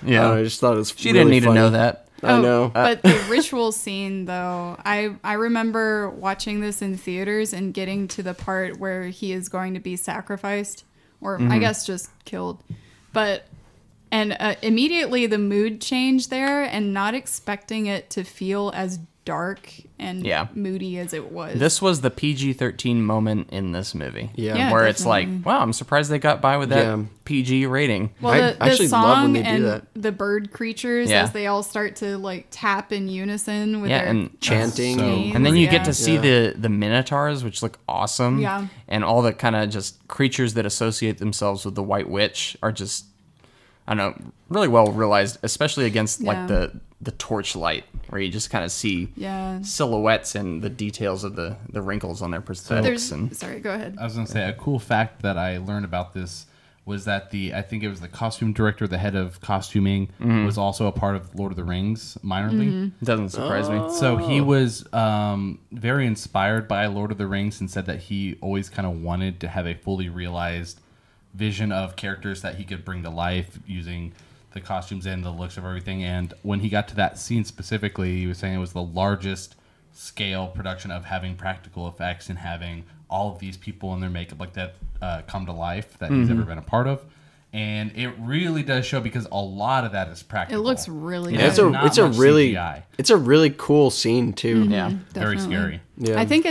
I just thought it was She didn't need to know that. I know. But the ritual scene, though, I remember watching this in theaters and getting to the part where he is going to be sacrificed, or I guess just killed. And immediately the mood changed there, and not expecting it to feel as dark and moody as it was. This was the PG-13 moment in this movie. Yeah, where definitely. It's like, wow, I'm surprised they got by with that PG rating. Well, the actually love when song they do and that. the bird creatures as they all start to like tap in unison with their and chanting. And then you get to see the minotaurs, which look awesome. Yeah. And all the kind of just creatures that associate themselves with the White Witch are just, I don't know, really well realized, especially against like the torchlight, where you just kind of see silhouettes and the details of the wrinkles on their prosthetics. Sorry, go ahead. I was going to say, a cool fact that I learned about this was that I think it was the costume director, the head of costuming, was also a part of Lord of the Rings minorly. Doesn't surprise me. So he was very inspired by Lord of the Rings and said that he always kind of wanted to have a fully realized vision of characters that he could bring to life using the costumes and the looks of everything. And when he got to that scene specifically, he was saying it was the largest scale production of having practical effects and having all of these people in their makeup like that come to life that he's ever been a part of. And it really does show because a lot of that is practical. It looks really good. It's a really cool scene too. Yeah, definitely. Very scary. Yeah. I think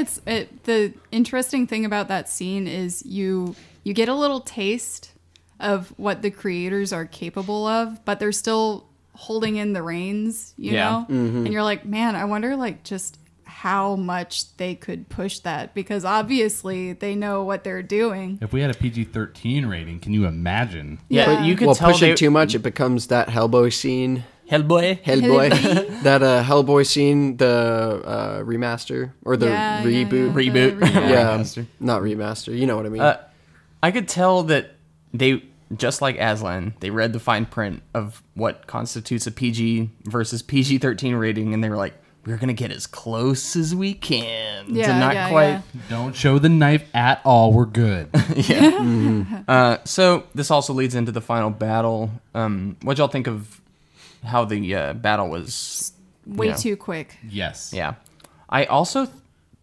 the interesting thing about that scene is you get a little taste of what the creators are capable of, but they're still holding in the reins, you know? And you're like, man, I wonder just how much they could push that, because obviously they know what they're doing. If we had a PG-13 rating, can you imagine? Yeah, but you could tell push it too much, it becomes that Hellboy scene. Hellboy. That Hellboy scene, the remaster or the reboot. Reboot. Yeah, not remaster. You know what I mean. I could tell that they, just like Aslan, they read the fine print of what constitutes a PG versus PG-13 rating, and they were like, we're going to get as close as we can to not quite... Yeah. Don't show the knife at all. We're good. So this also leads into the final battle. What'd y'all think of how the battle was... Way too quick. Yes. Yeah. I also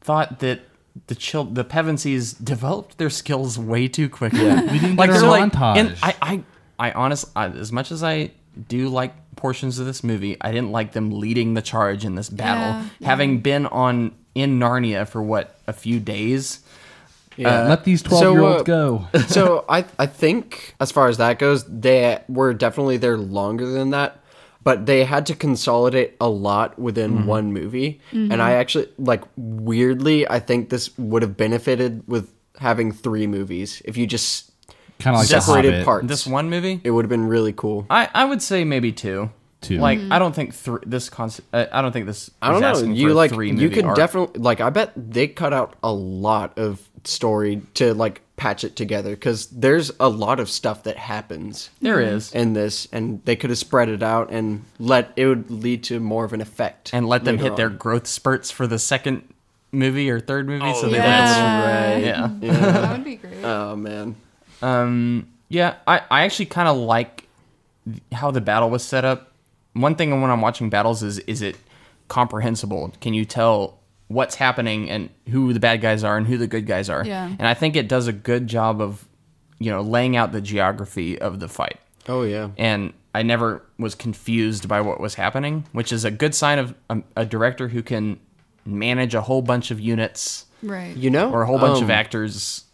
thought that the Pevensies developed their skills way too quickly. We didn't get a montage. And I honestly, as much as I do like portions of this movie, I didn't like them leading the charge in this battle. Having been in Narnia for a few days. Let these 12-year-olds go. So I think as far as that goes, they were definitely there longer than that, but they had to consolidate a lot within one movie. And I actually, weirdly, I think this would have benefited with having 3 movies if you just kind of like separated parts. This one movie, it would have been really cool. I would say maybe 2. I don't think this concept. I don't think this. I don't know. You you could definitely I bet they cut out a lot of story to patch it together, because there's a lot of stuff that happens. There is in this, and they could have spread it out and it would lead to more of an effect, and let them hit their growth spurts for the second movie or third movie. So they yeah, that would be great. Oh man. I actually kind of like how the battle was set up. One thing when I'm watching battles is it comprehensible? Can you tell what's happening and who the bad guys are and who the good guys are? Yeah. And I think it does a good job of, laying out the geography of the fight. Oh, yeah. And I never was confused by what was happening, which is a good sign of a director who can manage a whole bunch of units. Right. Or a whole bunch of actors.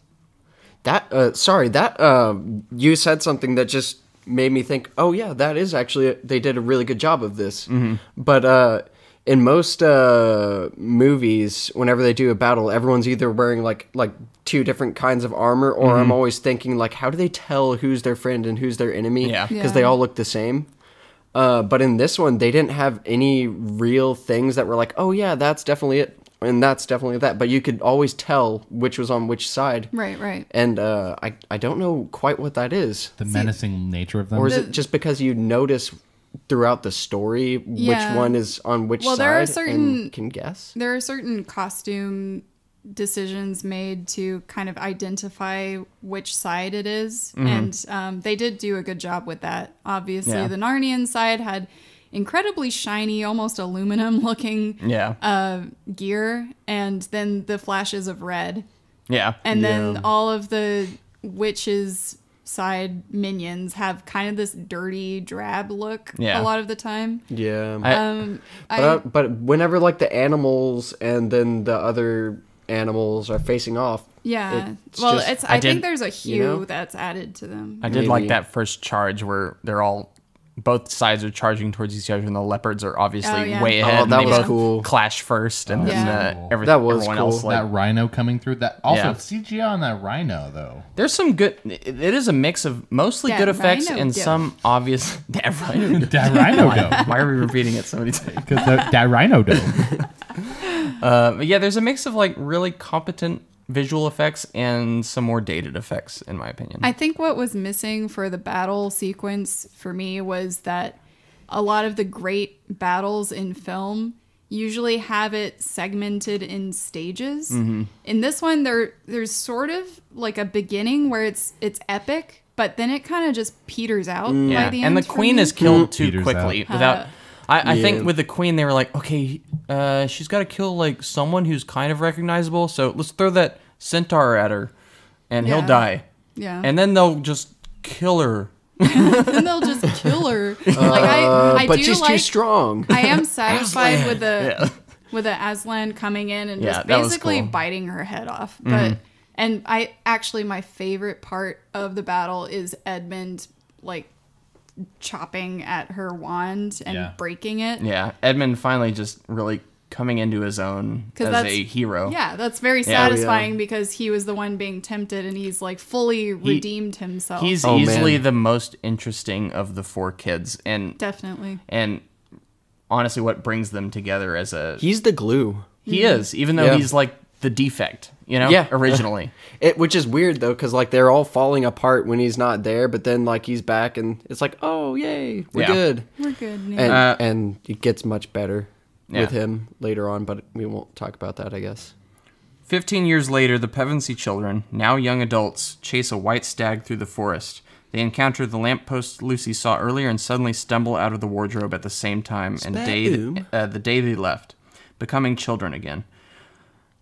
You said something that just made me think, oh yeah, that is actually, they did a really good job of this. But in most movies, whenever they do a battle, everyone's either wearing like 2 different kinds of armor, or I'm always thinking how do they tell who's their friend and who's their enemy? Because they all look the same. But in this one, they didn't have any real things that were like, oh yeah, that's definitely it. And that's definitely that. But you could always tell which was on which side. Right. And I don't know quite what that is. The menacing nature of them? Or is it just because you notice throughout the story which one is on which side and can guess? There are certain costume decisions made to kind of identify which side it is. And they did do a good job with that. Obviously, the Narnian side had incredibly shiny, almost aluminum looking gear, and then the flashes of red. And then all of the witches' side minions have kind of this dirty, drab look a lot of the time. But whenever the animals and then the other animals are facing off, I think there's a hue that's added to them. I did like that first charge where both sides are charging towards each other, and the leopards are obviously way ahead. That and was both cool. Clash first, and then everyone else. That rhino coming through. That also CGI on that rhino though. There's some good. It is a mix of mostly good effects and some obvious. That rhino. That rhino dough. Why are we repeating it so many times? Because that rhino dough. There's a mix of really competent visual effects and some more dated effects, in my opinion. I think what was missing for the battle sequence for me was that a lot of the great battles in film usually have it segmented in stages. Mm-hmm. In this one, there's sort of like a beginning where it's epic, but then it kind of just peters out by the end. And the queen is killed too quickly. I think with the queen, they were like, okay, she's got to kill like someone who's kind of recognizable, so let's throw that centaur at her, and he'll die. Yeah. And then they'll just kill her. Then they'll just kill her. But she's too strong. I am satisfied with the Aslan coming in and just basically biting her head off. But and my favorite part of the battle is Edmund like chopping at her wand and breaking it. Yeah, Edmund finally just really coming into his own as a hero. Yeah, that's very satisfying because he was the one being tempted and he's like fully redeemed himself. He's easily the most interesting of the four kids, and definitely. And honestly, what brings them together as he's the glue. He is, even though he's like the defect, originally. Which is weird though, because like they're all falling apart when he's not there, but then like he's back and it's like, oh yay, we're good. We're good. Yeah. And it gets much better with him later on, but we won't talk about that, I guess. 15 years later, the Pevensey children, now young adults, chase a white stag through the forest. They encounter the lamppost Lucy saw earlier and suddenly stumble out of the wardrobe at the same time and the day they left, becoming children again.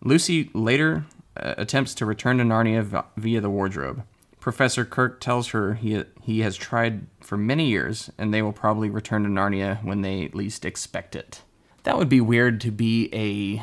Lucy later attempts to return to Narnia via the wardrobe. Professor Kirk tells her he has tried for many years, and they will probably return to Narnia when they least expect it. That would be weird to be a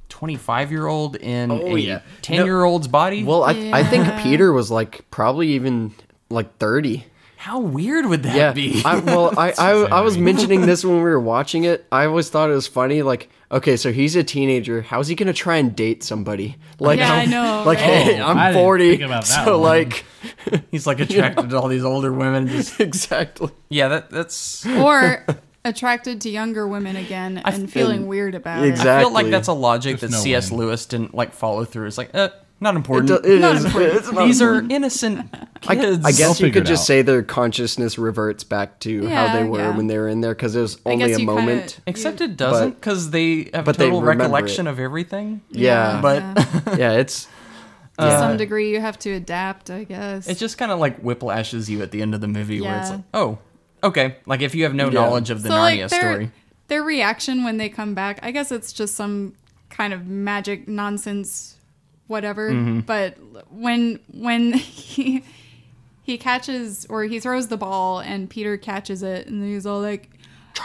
25-year-old in a 10-year-old's body? Well, I think Peter was like probably even like 30. How weird would that be? I was mentioning this when we were watching it. I always thought it was funny. Like, okay, so he's a teenager. How's he gonna try and date somebody? Like, I know. Like, hey, I'm 40. So like, he's like attracted to all these older women. Exactly. Yeah, that's or attracted to younger women again and feeling weird about it. I feel like that's a logic that C.S. Lewis didn't like follow through. It's like, not important. These are innocent kids. I guess you could just say their consciousness reverts back to how they were when they were in there, because it was only a moment. Except it doesn't, because they have total recollection of everything. Yeah. But it's... to some degree, you have to adapt, I guess. It just kind of like whiplashes you at the end of the movie where it's like, oh, okay. Like if you have no knowledge of the Narnia story. Their reaction when they come back, I guess it's just some kind of magic nonsense whatever, but when he catches, or he throws the ball and Peter catches it and he's all like,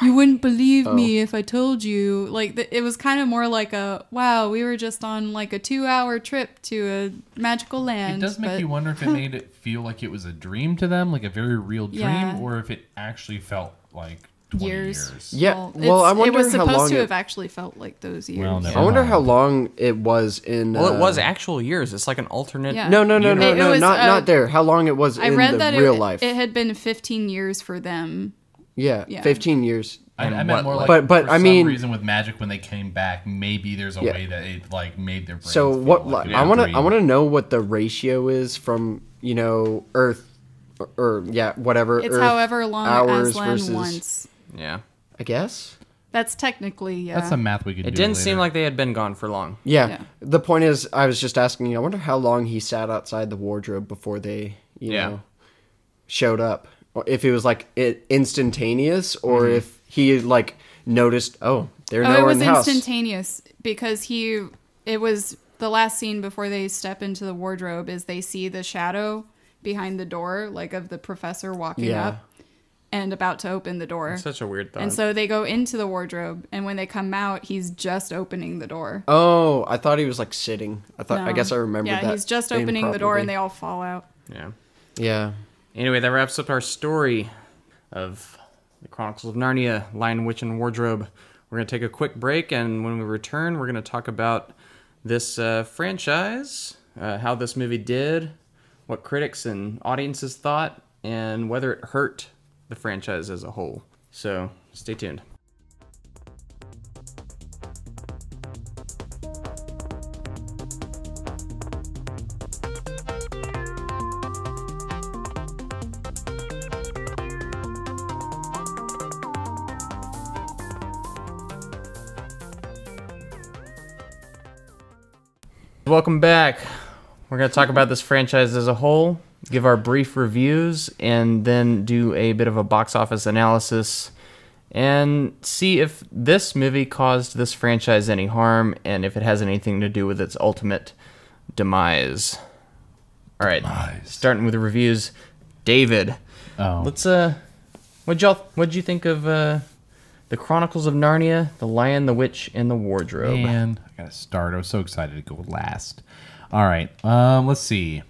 you wouldn't believe me if I told you. Like it was kind of more like a, wow, we were just on like a 2-hour trip to a magical land. It does make you wonder if it made it feel like it was a dream to them, like a very real dream, or if it actually felt like 20 years. Yeah. Well, I wonder it was how long supposed to have actually felt like those years. Well, I wonder how long it was in. Well, it was actual years. It's like an alternate. Yeah. No, not there. How long it was in the real life? It had been 15 years for them. Yeah, 15 years. I meant more like, but for some reason with magic, when they came back, maybe there's a way that it like made their brains. So what? Like, I want to know what the ratio is from Earth, or whatever. It's Earth however long Aslan wants. Yeah, I guess that's technically That's some math we could do. It didn't seem like they had been gone for long. Yeah. The point is, I was just asking. I wonder how long he sat outside the wardrobe before they, showed up. Or if it was like instantaneous, or if he like noticed, they're nowhere in the house. It was instantaneous because it was the last scene before they step into the wardrobe is they see the shadow behind the door, like of the professor walking up and about to open the door. That's such a weird thought. And so they go into the wardrobe, and when they come out, he's just opening the door. Oh, I thought he was like sitting. I guess I remembered that. Yeah, he's just opening the door and they all fall out. Yeah. Yeah. Anyway, that wraps up our story of the Chronicles of Narnia, Lion, Witch, and Wardrobe. We're going to take a quick break, and when we return, we're going to talk about this franchise, how this movie did, what critics and audiences thought, and whether it hurt the franchise as a whole. So, stay tuned. Welcome back. We're going to talk about this franchise as a whole, give our brief reviews, and then do a bit of a box office analysis and see if this movie caused this franchise any harm and if it has anything to do with its ultimate demise. All right, starting with the reviews. David, let's what'd you think of the Chronicles of Narnia, The Lion, the Witch, and the Wardrobe? Man, I gotta start. I was so excited to go last. All right, let's see.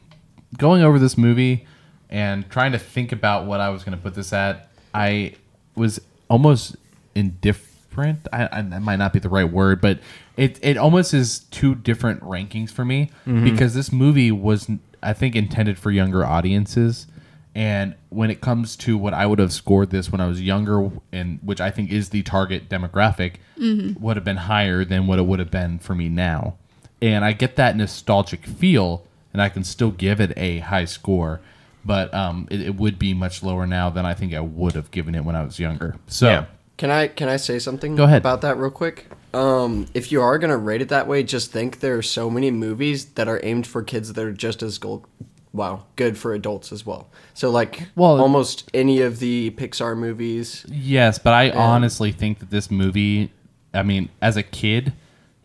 Going over this movie and trying to think about what I was going to put this at, I was almost indifferent. That might not be the right word, but it almost is two different rankings for me because this movie was, I think, intended for younger audiences. And when it comes to what I would have scored this when I was younger, and which I think is the target demographic, would have been higher than what it would have been for me now. And I get that nostalgic feel, and I can still give it a high score, but it would be much lower now than I think I would have given it when I was younger. So, yeah. Can I say something Go ahead. about that real quick? If you are going to rate it that way, just think there are so many movies that are aimed for kids that are just as good for adults as well. So, almost any of the Pixar movies. Yes, but I honestly think that this movie, I mean, as a kid,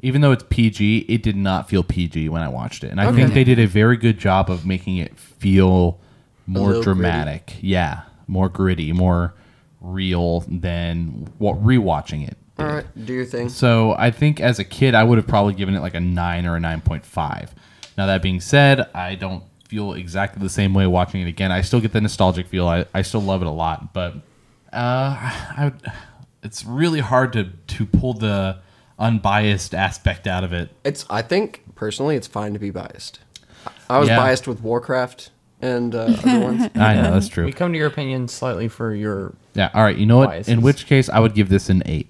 even though it's PG, it did not feel PG when I watched it. And I think they did a very good job of making it feel more dramatic. Gritty. Yeah, more gritty, more real than rewatching it. All right, do your thing. So I think as a kid, I would have probably given it like a 9 or a 9.5. Now, that being said, I don't feel exactly the same way watching it again. I still get the nostalgic feel. I still love it a lot. But it's really hard to pull the unbiased aspect out of it. I think personally it's fine to be biased. I was biased with Warcraft and other ones. I know, that's true. We come to your opinion slightly for your all right, you know biases. What? In which case, I would give this an 8.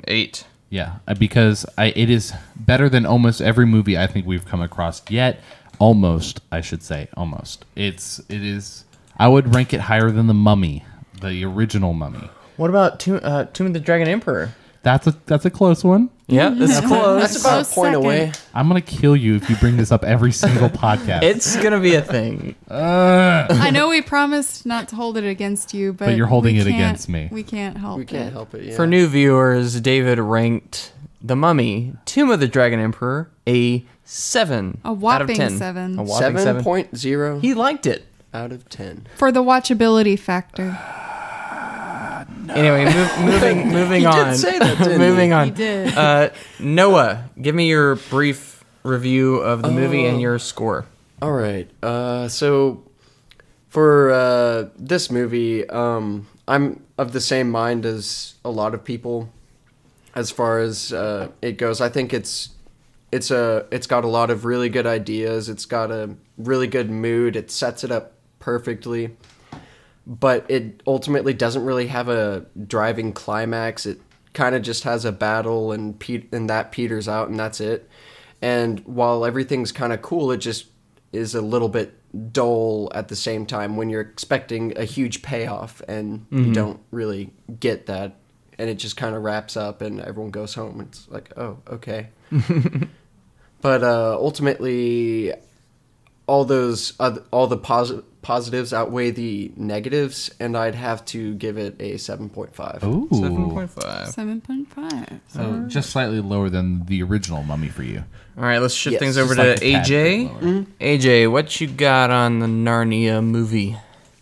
8. Yeah, because it is better than almost every movie I think we've come across yet. Almost, I should say, almost. It is. I would rank it higher than The Mummy, the original Mummy. What about Tomb of the Dragon Emperor? That's a close one. Yeah, that's close. That's about a point away. I'm gonna kill you if you bring this up every single podcast. It's gonna be a thing. I know we promised not to hold it against you, but you're holding it against me. We can't help it. We can't help it. Yeah. For new viewers, David ranked The Mummy, Tomb of the Dragon Emperor, a 7 a whopping out of 10. 7. A whopping 7.0. He liked it. Out of 10. For the watchability factor. No. Anyway, moving on. He did say that, didn't moving on. He did. Noah, give me your brief review of the movie and your score. All right. So for this movie, I'm of the same mind as a lot of people as far as it goes. I think it's got a lot of really good ideas. It's got a really good mood. It sets it up perfectly. But it ultimately doesn't really have a driving climax. It kind of just has a battle and that peters out and that's it. And while everything's kind of cool, it just is a little bit dull at the same time when you're expecting a huge payoff and you don't really get that. And it just kind of wraps up and everyone goes home. It's like, oh, okay. But ultimately, all the positives outweigh the negatives, and I'd have to give it a 7.5. Ooh. 7.5. 7.5. So just slightly lower than the original Mummy for you. All right, let's shift things over to AJ. AJ, what you got on the Narnia movie?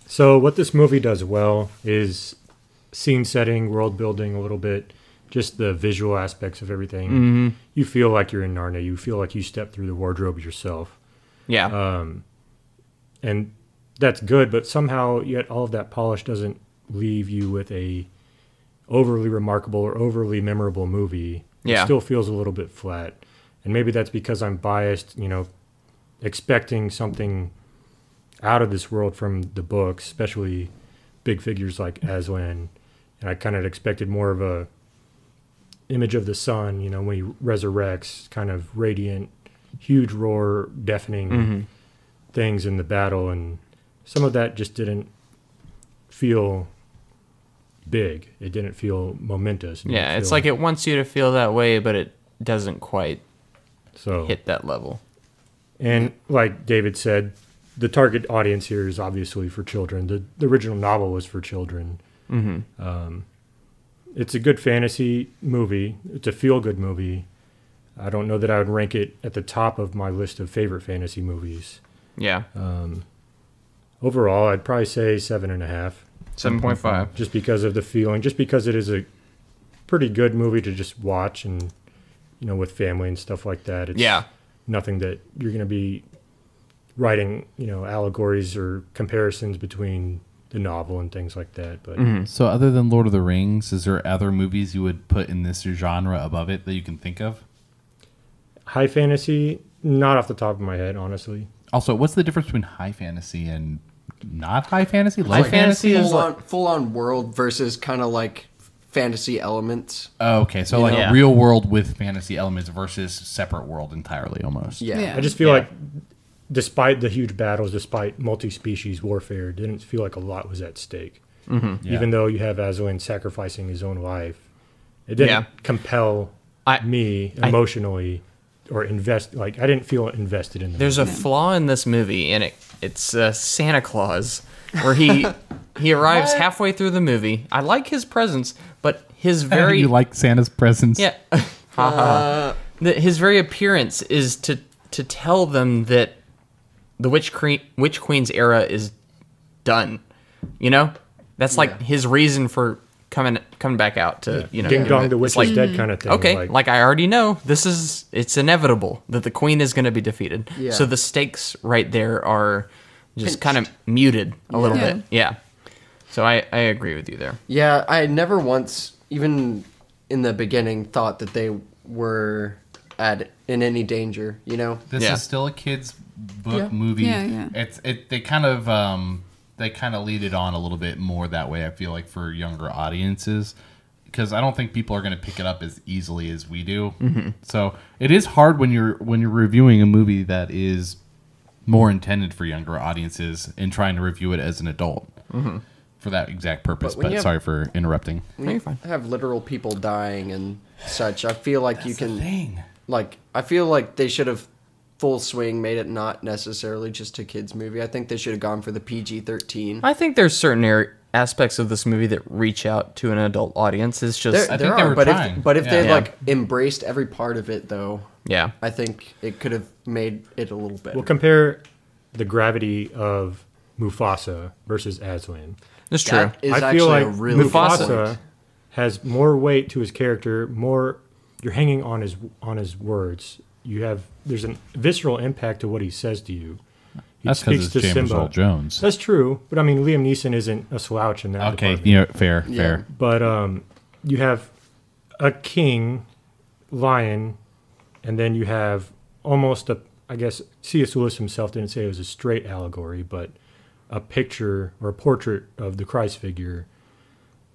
So what this movie does well is scene setting, world building a little bit, just the visual aspects of everything. You feel like you're in Narnia. You feel like you step through the wardrobe yourself. Yeah. And that's good, but somehow yet all of that polish doesn't leave you with a overly remarkable or overly memorable movie. Yeah. It still feels a little bit flat. And maybe that's because I'm biased, expecting something out of this world from the books, especially big figures like Aslan. And I kind of expected more of a image of the sun, when he resurrects, kind of radiant, huge roar, deafening things in the battle. And some of that just didn't feel big. It didn't feel momentous. It's like it wants you to feel that way, but it doesn't quite hit that level. And like David said, the target audience here is obviously for children. The original novel was for children. Mm-hmm. It's a good fantasy movie. It's a feel-good movie. I don't know that I would rank it at the top of my list of favorite fantasy movies. Yeah. Overall, I'd probably say 7.5. 7.5. Just because of the feeling. Just because it is a pretty good movie to just watch and, with family and stuff like that. It's nothing that you're going to be writing, allegories or comparisons between the novel and things like that. But So other than Lord of the Rings, is there other movies you would put in this genre above it that you can think of? High fantasy, not off the top of my head, honestly. Also, what's the difference between high fantasy and not high fantasy? Low High fantasy is full-on world versus kind of like fantasy elements. Oh, okay. So a real world with fantasy elements versus separate world entirely almost. Yeah. I just feel like despite the huge battles, despite multi-species warfare, it didn't feel like a lot was at stake. Mm-hmm. Yeah. Even though you have Aslan sacrificing his own life, it didn't compel me emotionally or invest. Like I didn't feel invested in the There's movie. a flaw in this movie, and it's Santa Claus, where he arrives halfway through the movie. I like his presence, but his very you like Santa's presence? Yeah, his very appearance is to tell them that the Witch Queen's era is done. That's like his reason for coming back out to Ding dong, the witch is dead kind of thing. Okay, like I already know it's inevitable that the queen is going to be defeated. Yeah. So the stakes right there are just kind of muted a little bit. Yeah. So I agree with you there. Yeah, I never once, even in the beginning, thought that they were in any danger. This is still a kid's book movie. Yeah. They kind of lead it on a little bit more that way, I feel like, for younger audiences, because I don't think people are going to pick it up as easily as we do. Mm-hmm. So it is hard when you're reviewing a movie that is more intended for younger audiences and trying to review it as an adult for that exact purpose. But sorry for interrupting. When you have literal people dying and such, I feel like That's the thing. I feel like they should have full swing made it not necessarily just a kids movie. I think they should have gone for the PG-13. I think there's certain aspects of this movie that reach out to an adult audience. It's just there are, but if they embraced every part of it though, I think it could have made it a little better. We'll compare the gravity of Mufasa versus Aslan. That's true. I feel like Mufasa has more weight to his character. You're hanging on his words. There's a visceral impact to what he says to you. That's because it's James Earl Jones. That's true, but I mean Liam Neeson isn't a slouch in that. Okay, fair. But you have a king, lion, and then you have almost I guess C.S. Lewis himself didn't say it was a straight allegory, but a picture or a portrait of the Christ figure.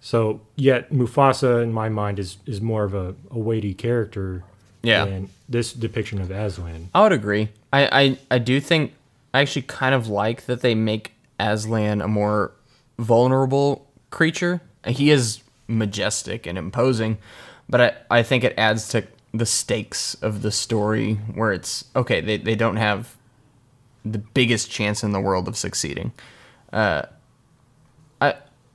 So yet Mufasa, in my mind, is more of a weighty character. Yeah. And this depiction of Aslan. I would agree. I do think I actually kind of like that they make Aslan a more vulnerable creature. He is majestic and imposing, but I think it adds to the stakes of the story where it's okay. They don't have the biggest chance in the world of succeeding. I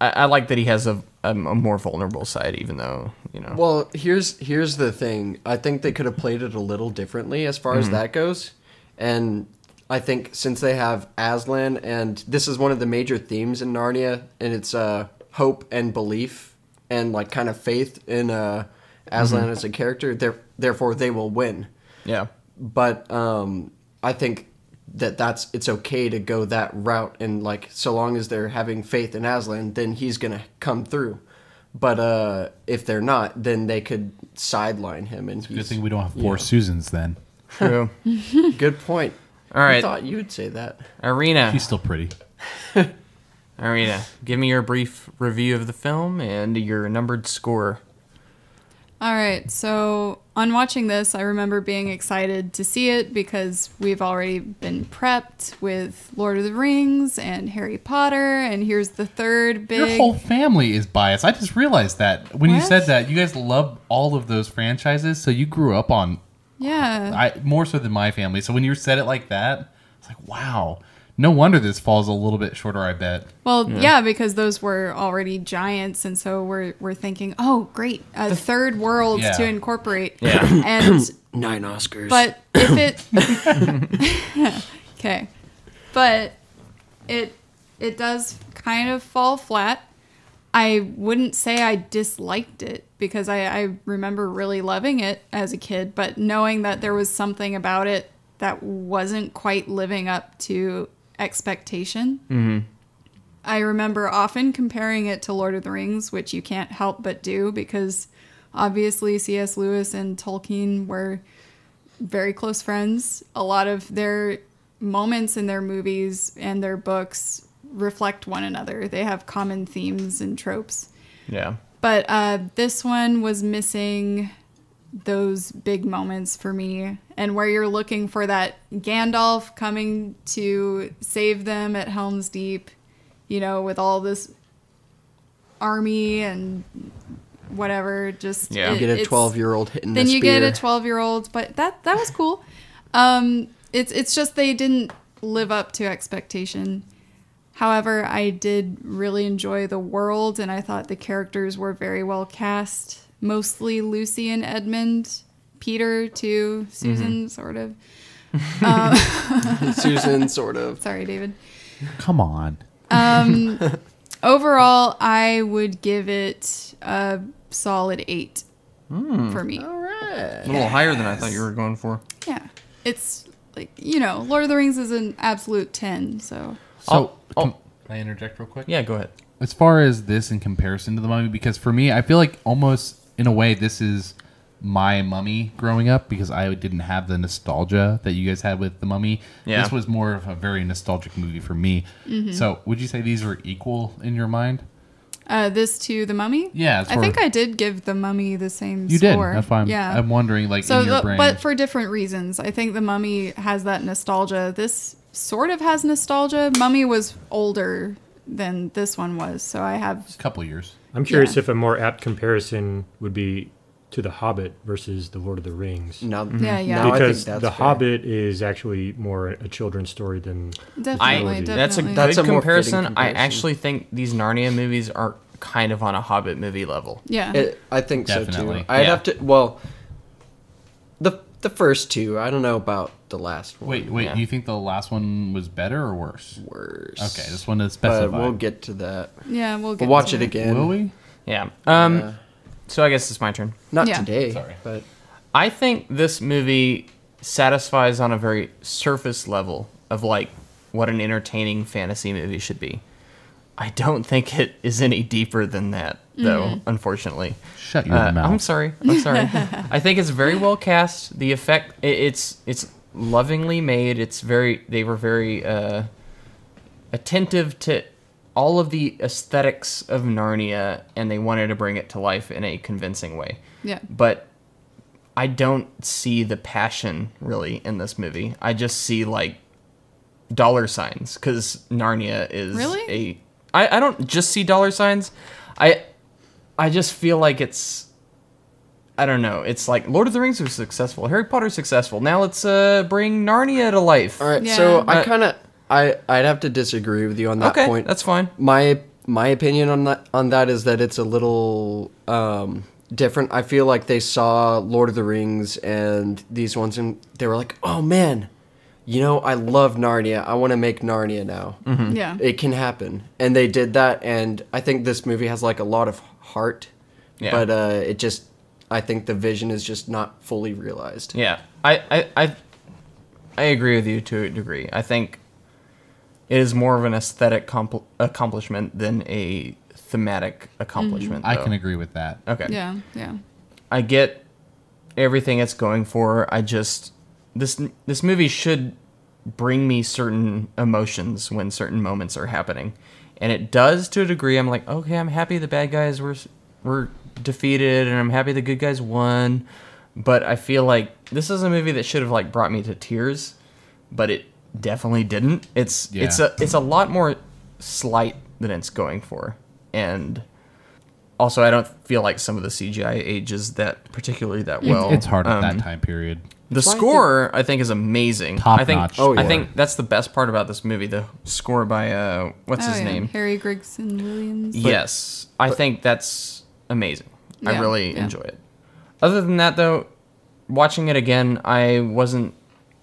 like that he has a more vulnerable side, even though, Well, here's the thing. I think they could have played it a little differently as far as that goes. And I think since they have Aslan, and this is one of the major themes in Narnia, and it's hope and belief and like kind of faith in Aslan as a character, therefore they will win. Yeah. But I think it's okay to go that route, and like so long as they're having faith in Aslan, then he's gonna come through. But if they're not, then they could sideline him. And it's a good thing we don't have four Susans then. True. Good point. All right. I thought you would say that. Irina. She's still pretty. Irina, give me your brief review of the film and your numbered score. All right, so on watching this, I remember being excited to see it because we've already been prepped with Lord of the Rings and Harry Potter, and here's the third big... Your whole family is biased. I just realized that when you said that. You guys love all of those franchises, so you grew up on Yeah. More so than my family. So when you said it like that, it's like, wow. No wonder this falls a little bit shorter, I bet. Well, yeah, because those were already giants, and so we're thinking, oh, great, a third world to incorporate. Yeah. And 9 Oscars. But if it okay. But it does kind of fall flat. I wouldn't say I disliked it because I remember really loving it as a kid, but knowing that there was something about it that wasn't quite living up to expectation. Mm-hmm. I remember often comparing it to Lord of the Rings, which you can't help but do because obviously C.S. Lewis and Tolkien were very close friends. A lot of their moments in their movies and their books reflect one another. They have common themes and tropes. Yeah. But this one was missing those big moments for me, and where you're looking for that Gandalf coming to save them at Helm's Deep, you know, with all this army and whatever. Just you get a 12-year-old hitting the spear. Then you get a 12-year-old, but that was cool. It's just they didn't live up to expectation. However, I did really enjoy the world, and I thought the characters were very well cast. Mostly Lucy and Edmund, Peter too, Susan sort of. Susan sort of. Sorry, David. Come on. Overall, I would give it a solid 8 for me. All right. A little higher than I thought you were going for. Yeah, it's like, you know, Lord of the Rings is an absolute 10. So Can I interject real quick? Yeah, go ahead. As far as this in comparison to the Mummy, because for me, I feel like almost in a way this is my Mummy growing up because I didn't have the nostalgia that you guys had with the Mummy. Yeah. This was more of a very nostalgic movie for me. Mm-hmm. So would you say these were equal in your mind? This to the Mummy? Yeah. I think I did give the Mummy the same you score. Did. That's why I'm wondering, like, in your brain. But for different reasons. I think the Mummy has that nostalgia. This sort of has nostalgia. Mummy was older than this one was, so I have a couple years. I'm curious if a more apt comparison would be to The Hobbit versus The Lord of the Rings. No, yeah. Because The Hobbit is actually more a children's story than... Definitely. That's a good comparison. I actually think these Narnia movies are kind of on a Hobbit movie level. Yeah. I think Definitely. so, too. I'd have to... Well, the first two. I don't know about the last one. Wait. Yeah. Do you think the last one was better or worse? Worse. Okay, this one is specified. But we'll get to that. Yeah, we'll watch it again. Will we? Yeah. So I guess it's my turn. Not today. Sorry. But I think this movie satisfies on a very surface level of like what an entertaining fantasy movie should be. I don't think it is any deeper than that, though, unfortunately. Shut your mouth. I'm sorry. I think it's very well cast. The effect, it's lovingly made. They were very attentive to all of the aesthetics of Narnia, and they wanted to bring it to life in a convincing way. Yeah. But I don't see the passion, really, in this movie. I just see, like, dollar signs, because Narnia is really? I don't just see dollar signs. I just feel like it's... I don't know. It's like Lord of the Rings was successful. Harry Potter's successful. Now let's bring Narnia to life. All right, so I'd have to disagree with you on that point. That's fine. My opinion on that is that it's a little different. I feel like they saw Lord of the Rings and these ones, and they were like, "Oh man, you know, I love Narnia. I want to make Narnia now. Mm-hmm. Yeah, it can happen." And they did that, and I think this movie has like a lot of heart, but I think the vision is just not fully realized. Yeah, I agree with you to a degree. I think it is more of an aesthetic accomplishment than a thematic accomplishment. I can agree with that. Okay. Yeah. I get everything it's going for. I just this movie should bring me certain emotions when certain moments are happening, and it does to a degree. I'm like, okay, I'm happy the bad guys were defeated, and I'm happy the good guys won. But I feel like this is a movie that should have like brought me to tears, but it definitely didn't. It's a lot more slight than it's going for, and also I don't feel like some of the CGI ages that particularly that well. It's hard at that time period. The score, I think, is amazing. Top I think, notch. I think that's the best part about this movie. The score by what's his name? Harry Gregson Williams. Yes, I think that's amazing. I really enjoy it. Other than that, though, watching it again, I wasn't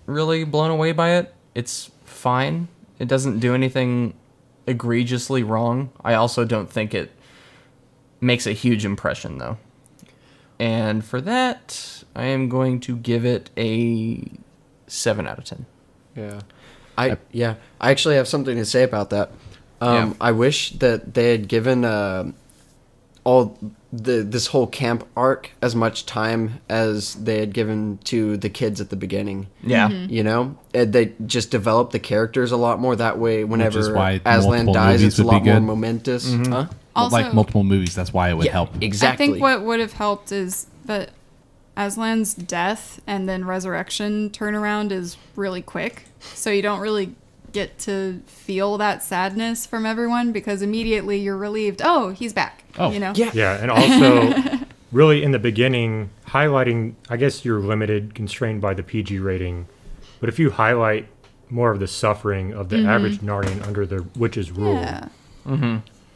really blown away by it. It's fine. It doesn't do anything egregiously wrong. I also don't think it makes a huge impression, though. And for that, I am going to give it a 7 out of 10. Yeah. I actually have something to say about that. I wish that they had given this whole camp arc as much time as they had given to the kids at the beginning. Yeah. You know? They just developed the characters a lot more. That way, whenever Aslan dies, it's a lot more momentous. Mm-hmm. Huh? Also, like multiple movies, that's why it would help. Exactly. I think what would have helped is that Aslan's death and then resurrection turnaround is really quick. So you don't really get to feel that sadness from everyone because immediately you're relieved. Oh, he's back. Oh, you know? Yeah, and also really in the beginning, highlighting, I guess you're limited, constrained by the PG rating. But if you highlight more of the suffering of the average Narnian under the witch's rule,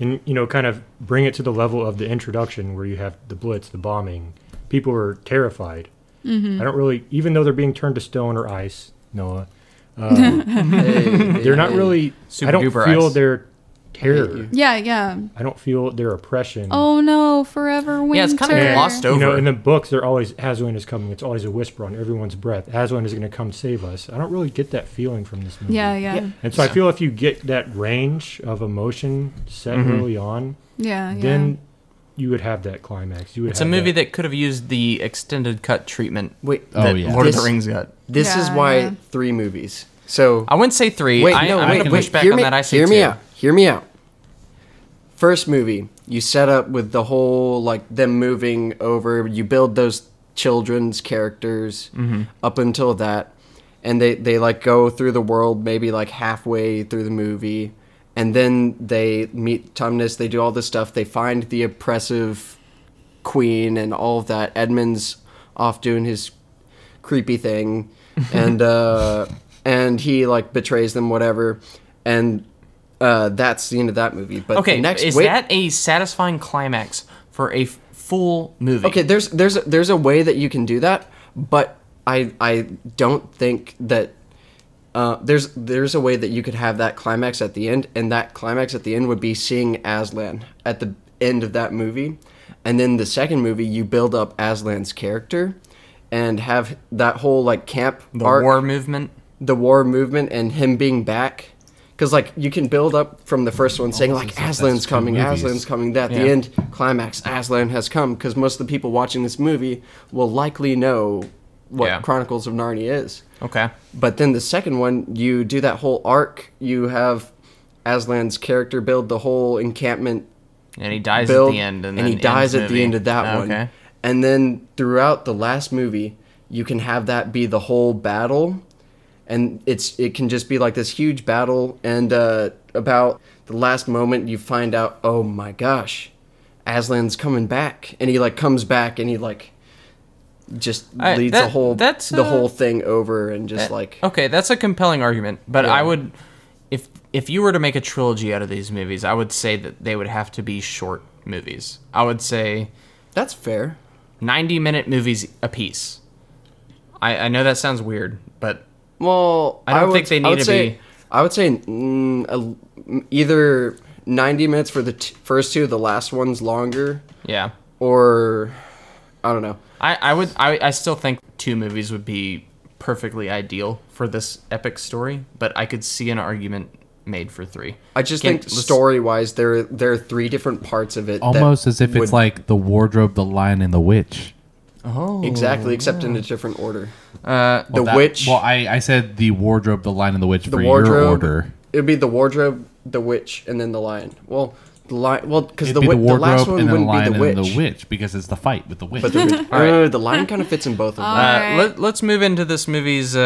and, you know, kind of bring it to the level of the introduction where you have the blitz, the bombing, people are terrified. I don't really, even though they're being turned to stone or ice, Noah, they're not really, I don't feel ice. their terror. Yeah. I don't feel their oppression. Oh no, forever winter. Yeah, it's kind of glossed over. You know, in the books, they're always, Aslan is coming. It's always a whisper on everyone's breath. Aslan is going to come save us. I don't really get that feeling from this movie. Yeah. And so I feel if you get that range of emotion set early on, then you would have that climax. It's a movie that could have used the extended cut treatment. Wait, Lord of the Rings got. This is why 3 movies. So I wouldn't say 3. I'm going to push back on that. I say 2. Hear me out. First movie, you set up with the whole, like, them moving over. You build those children's characters up until that. And they like, go through the world maybe, like, halfway through the movie. And then they meet Tumnus. They do all this stuff. They find the oppressive queen and all of that. Edmund's off doing his creepy thing. And he, like, betrays them, whatever. And that's the end of that movie. But okay, is that a satisfying climax for a full movie? Okay, there's a way that you can do that, but I don't think that there's a way that you could have that climax at the end, and that climax at the end would be seeing Aslan at the end of that movie, and then the second movie you build up Aslan's character, and have that whole like camp arc, the war movement, and him being back. Because, like, you can build up from the first one saying, like, Aslan's coming, that the end climax, Aslan has come, because most of the people watching this movie will likely know what Chronicles of Narnia is. Okay. But then the second one, you do that whole arc, you have Aslan's character build the whole encampment. And he dies at the end. And he dies at the end of that one. Okay. And then throughout the last movie, you can have that be the whole battle. And it can just be like this huge battle, and about the last moment you find out, oh my gosh, Aslan's coming back, and he like comes back, and he like just leads the whole thing over, and just okay, that's a compelling argument, but I would, if you were to make a trilogy out of these movies, I would say that they would have to be short movies. I would say that's fair, 90-minute movies apiece. I know that sounds weird, but. Well, I don't think they need to be. I would say either 90 minutes for the first two, the last one's longer. Yeah. Or I don't know. I still think 2 movies would be perfectly ideal for this epic story, but I could see an argument made for 3. I just think story-wise, there are 3 different parts of it. Almost as if it's like the wardrobe, the lion, and the witch. Oh, exactly, except in a different order. Witch. Well, I said the wardrobe, the lion, and the witch for your order. It would be the wardrobe, the witch, and then the lion. Well, the lion. Well, because the last one wouldn't be the witch. And the witch, because it's the fight with the witch. But the lion kind of fits in both of them. Let's move into this movie's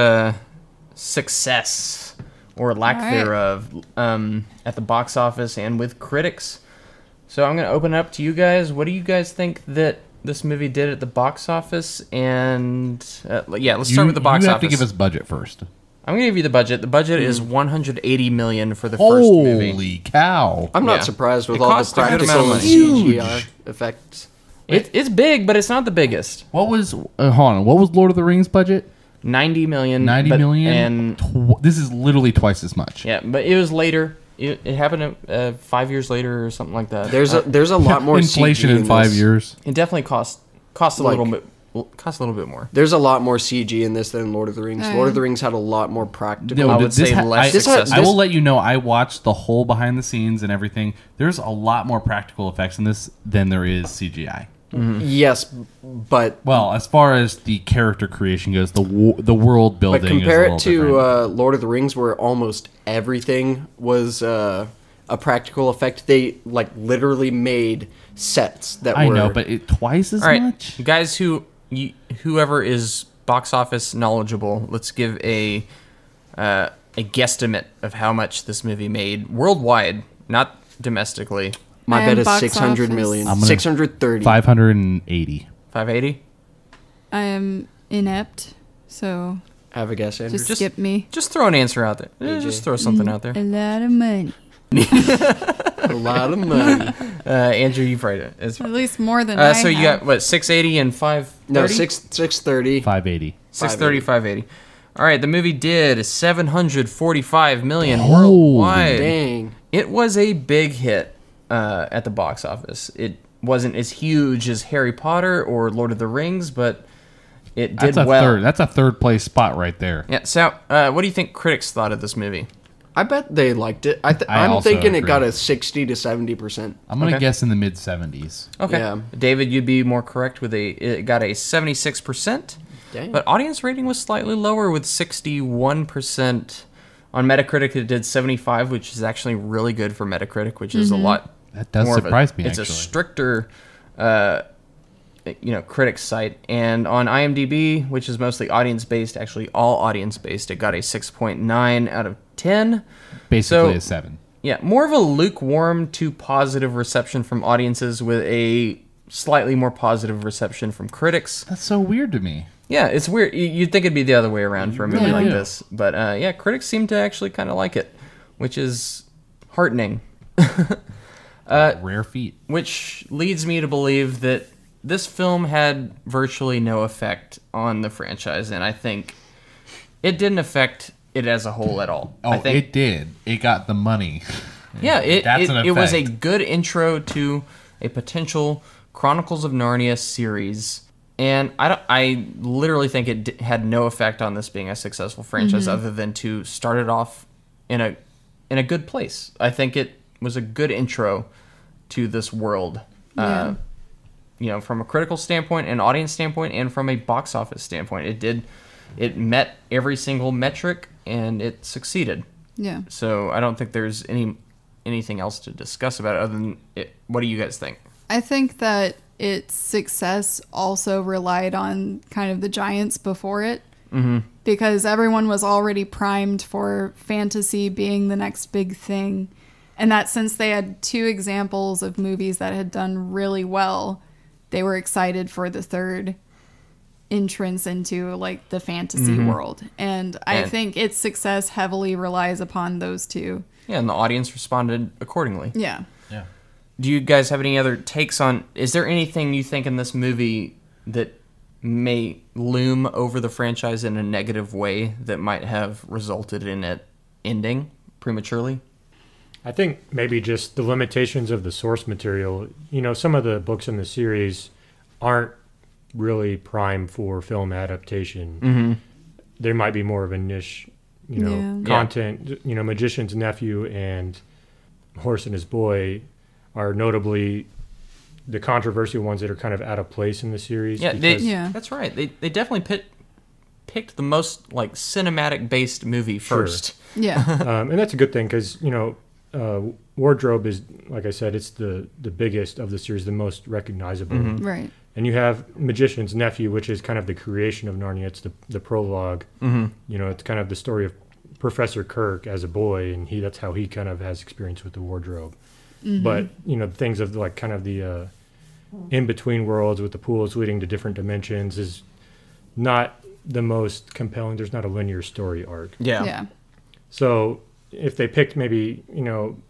success or lack thereof at the box office and with critics. So I'm going to open it up to you guys. What do you guys think that this movie did at the box office, and let's start with the box office. You have to give us budget first. I'm gonna give you the budget. The budget is $180 million for the first movie. Holy cow! I'm not surprised with all the practical and CGI effects. It's big, but it's not the biggest. What was hold on? What was Lord of the Rings budget? $90 million. $90 million, and this is literally twice as much. Yeah, but it was later. It happened 5 years later or something like that. There's a lot more inflation CG in 5 years. It definitely costs a little bit. Costs a little bit more. There's a lot more CG in this than Lord of the Rings. Lord of the Rings had a lot more practical. I would say less successful. I will let you know, I watched the whole behind the scenes and everything. There's a lot more practical effects in this than there is CGI. Mm-hmm. Yes, but... Well, as far as the character creation goes, the world building but compare is a it to Lord of the Rings, where almost everything was a practical effect. They, literally made sets that were... I know, but twice as much? Guys whoever is box office knowledgeable, let's give a guesstimate of how much this movie made worldwide, not domestically. My bet is 600 million. 630. 580. 580? I am inept, so have a guess, Andrew. just skip me. Just throw an answer out there. Just throw something out there. A lot of money. A lot of money. Andrew, you've right. It's at least more than I so you got, what, 680 and 530? No, 630. 580. 630, 580. All right, the movie did $745 million worldwide. Dang. It was a big hit at the box office. It wasn't as huge as Harry Potter or Lord of the Rings, but it did well. That's a third place spot right there. Yeah. So, what do you think critics thought of this movie? I bet they liked it. I'm thinking it got a 60 to 70%. I'm going to guess in the mid 70s. Okay. Yeah. David, you'd be more correct with it got a 76%. Dang. But audience rating was slightly lower with 61%. On Metacritic, it did 75, which is actually really good for Metacritic, which is a lot. That does surprise me. It's a stricter, critic site. And on IMDb, which is mostly audience-based, actually all audience-based, it got a 6.9 out of 10. Basically a 7. Yeah, more of a lukewarm to positive reception from audiences with a slightly more positive reception from critics. That's so weird to me. Yeah, it's weird. You'd think it'd be the other way around for a movie like this. But critics seem to actually kind of like it, which is heartening. Rare feat. Which leads me to believe that this film had virtually no effect on the franchise, and I think it didn't affect it as a whole at all. Oh, it did. It got the money. Yeah, it was a good intro to a potential Chronicles of Narnia series. And I literally think it had no effect on this being a successful franchise, other than to start it off in a good place. I think it was a good intro to this world, from a critical standpoint, an audience standpoint, and from a box office standpoint. It met every single metric, and it succeeded. Yeah. So I don't think there's anything else to discuss about it other than it. What do you guys think? I think that its success also relied on kind of the giants before it, because everyone was already primed for fantasy being the next big thing, and that since they had two examples of movies that had done really well, they were excited for the third entrance into the fantasy world, and I think its success heavily relies upon those two. Yeah, and the audience responded accordingly. Yeah. Do you guys have any other takes on... Is there anything you think in this movie that may loom over the franchise in a negative way that might have resulted in it ending prematurely? I think maybe just the limitations of the source material. Some of the books in the series aren't really prime for film adaptation. There might be more of a niche, content. Magician's Nephew and Horse and His Boy are notably the controversial ones that are kind of out of place in the series. Yeah, that's right. They definitely picked the most cinematic based movie first. Sure. Yeah, and that's a good thing because Wardrobe is, like I said, it's the biggest of the series, the most recognizable. Right. And you have Magician's Nephew, which is kind of the creation of Narnia. It's the prologue. It's kind of the story of Professor Kirk as a boy, and that's how he kind of has experience with the wardrobe. But things of kind of the in between worlds with the pools leading to different dimensions is not the most compelling. There's not a linear story arc. Yeah. So if they picked maybe,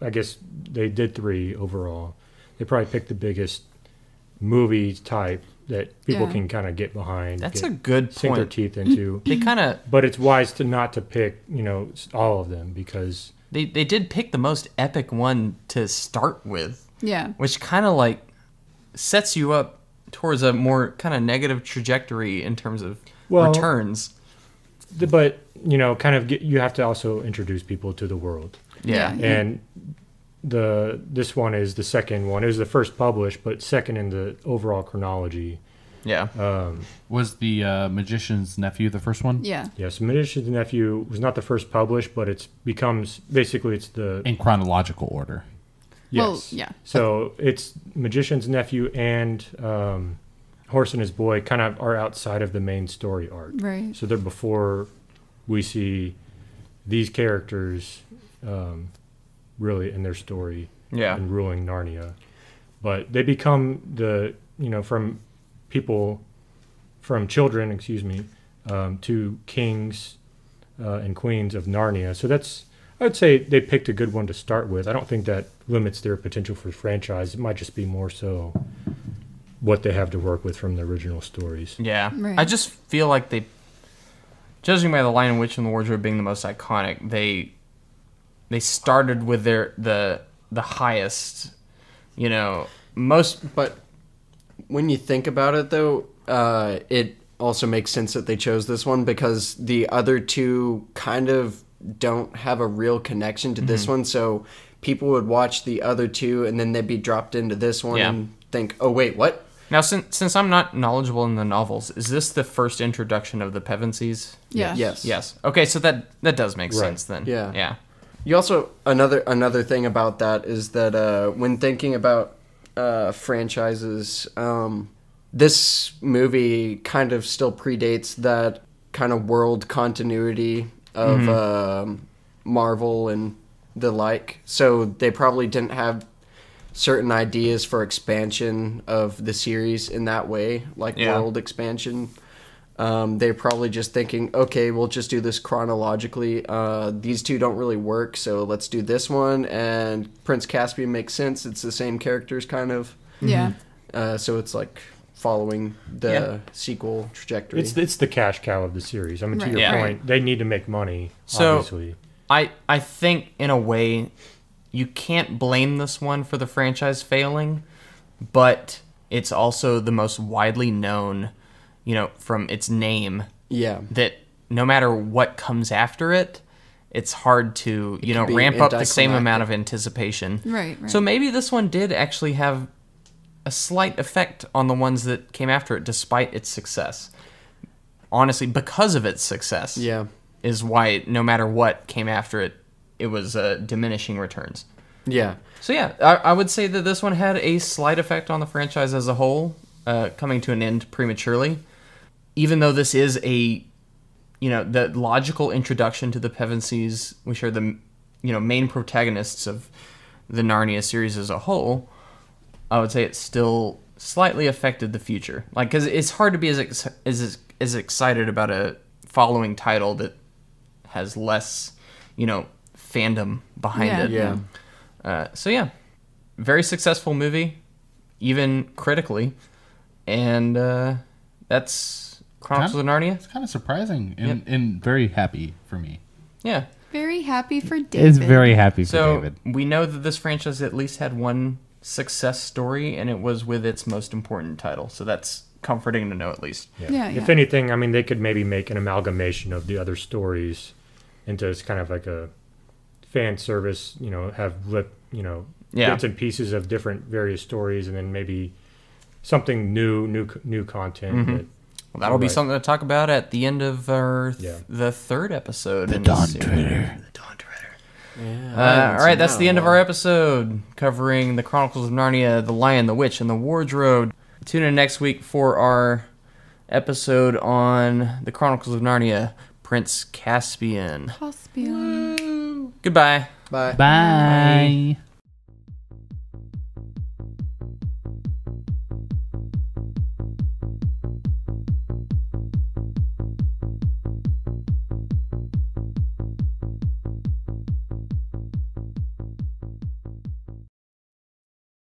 I guess they did 3 overall. They probably picked the biggest movie type that people can kind of get behind. That's a good point. Sink their teeth into. But it's wise to pick, all of them because they did pick the most epic one to start with. Yeah. Which kind of like sets you up towards a more kind of negative trajectory in terms of returns. But, you have to also introduce people to the world. Yeah. And this one is the second one. It was the first published, but second in the overall chronology. Yeah. Was the Magician's Nephew the first one? Yeah. Yes, Magician's Nephew was not the first published, but it's the... In chronological order. Yes. Well, yeah. So it's Magician's Nephew and Horse and His Boy kind of are outside of the main story arc. Right. So they're before we see these characters really in their story and ruling Narnia. But they become from children, to kings and queens of Narnia. So I would say they picked a good one to start with. I don't think that limits their potential for franchise. It might just be more so what they have to work with from the original stories. Yeah. Right. I just feel like they, judging by The Lion, Witch, and the Wardrobe being the most iconic, they started with the highest, most. But when you think about it, though, it also makes sense that they chose this one because the other 2 kind of don't have a real connection to this one. So people would watch the other 2 and then they'd be dropped into this one and think, oh, wait, what? Now, since I'm not knowledgeable in the novels, is this the first introduction of the Pevensies? Yeah. Yes. Okay, so that does make sense then. Yeah. You also, another thing about that is that when thinking about franchises, this movie kind of still predates that kind of world continuity of Marvel and the like. So they probably didn't have certain ideas for expansion of the series in that way, like world expansion. They're probably just thinking, okay, we'll just do this chronologically. These 2 don't really work, so let's do this one. And Prince Caspian makes sense. It's the same characters, kind of. Yeah. So it's like following the sequel trajectory. It's the cash cow of the series. I mean, to your point, they need to make money, obviously. I think, in a way, you can't blame this one for the franchise failing, but it's also the most widely known, from its name. Yeah. That no matter what comes after it, it's hard to, ramp up the same amount of anticipation. Right. So maybe this one did actually have a slight effect on the ones that came after it, despite its success. Honestly, because of its success. Yeah. Is why no matter what came after it, it was diminishing returns. Yeah. So I would say that this one had a slight effect on the franchise as a whole, coming to an end prematurely. Even though this is the logical introduction to the Pevensies, which are the main protagonists of the Narnia series as a whole, I would say it still slightly affected the future. Like, because it's hard to be as excited about a following title that has less, fandom behind it. Yeah. Very successful movie, even critically, and that's Chronicles of Narnia. It's kind of surprising and very happy for me. Yeah. Very happy for David. It's very happy for David. So we know that this franchise at least had one success story, and it was with its most important title. So that's comforting to know, at least. Yeah. If anything, I mean, they could maybe make an amalgamation of the other stories into kind of like a fan service, have bits and pieces of different various stories, and then maybe something new content. Well, that'll be something to talk about at the end of the 3rd episode. The Dawn Treader. Yeah, all right, that's the end of our episode covering the Chronicles of Narnia, The Lion, the Witch, and the Wardrobe. Tune in next week for our episode on the Chronicles of Narnia, Prince Caspian. Caspian. Goodbye. Bye. Bye.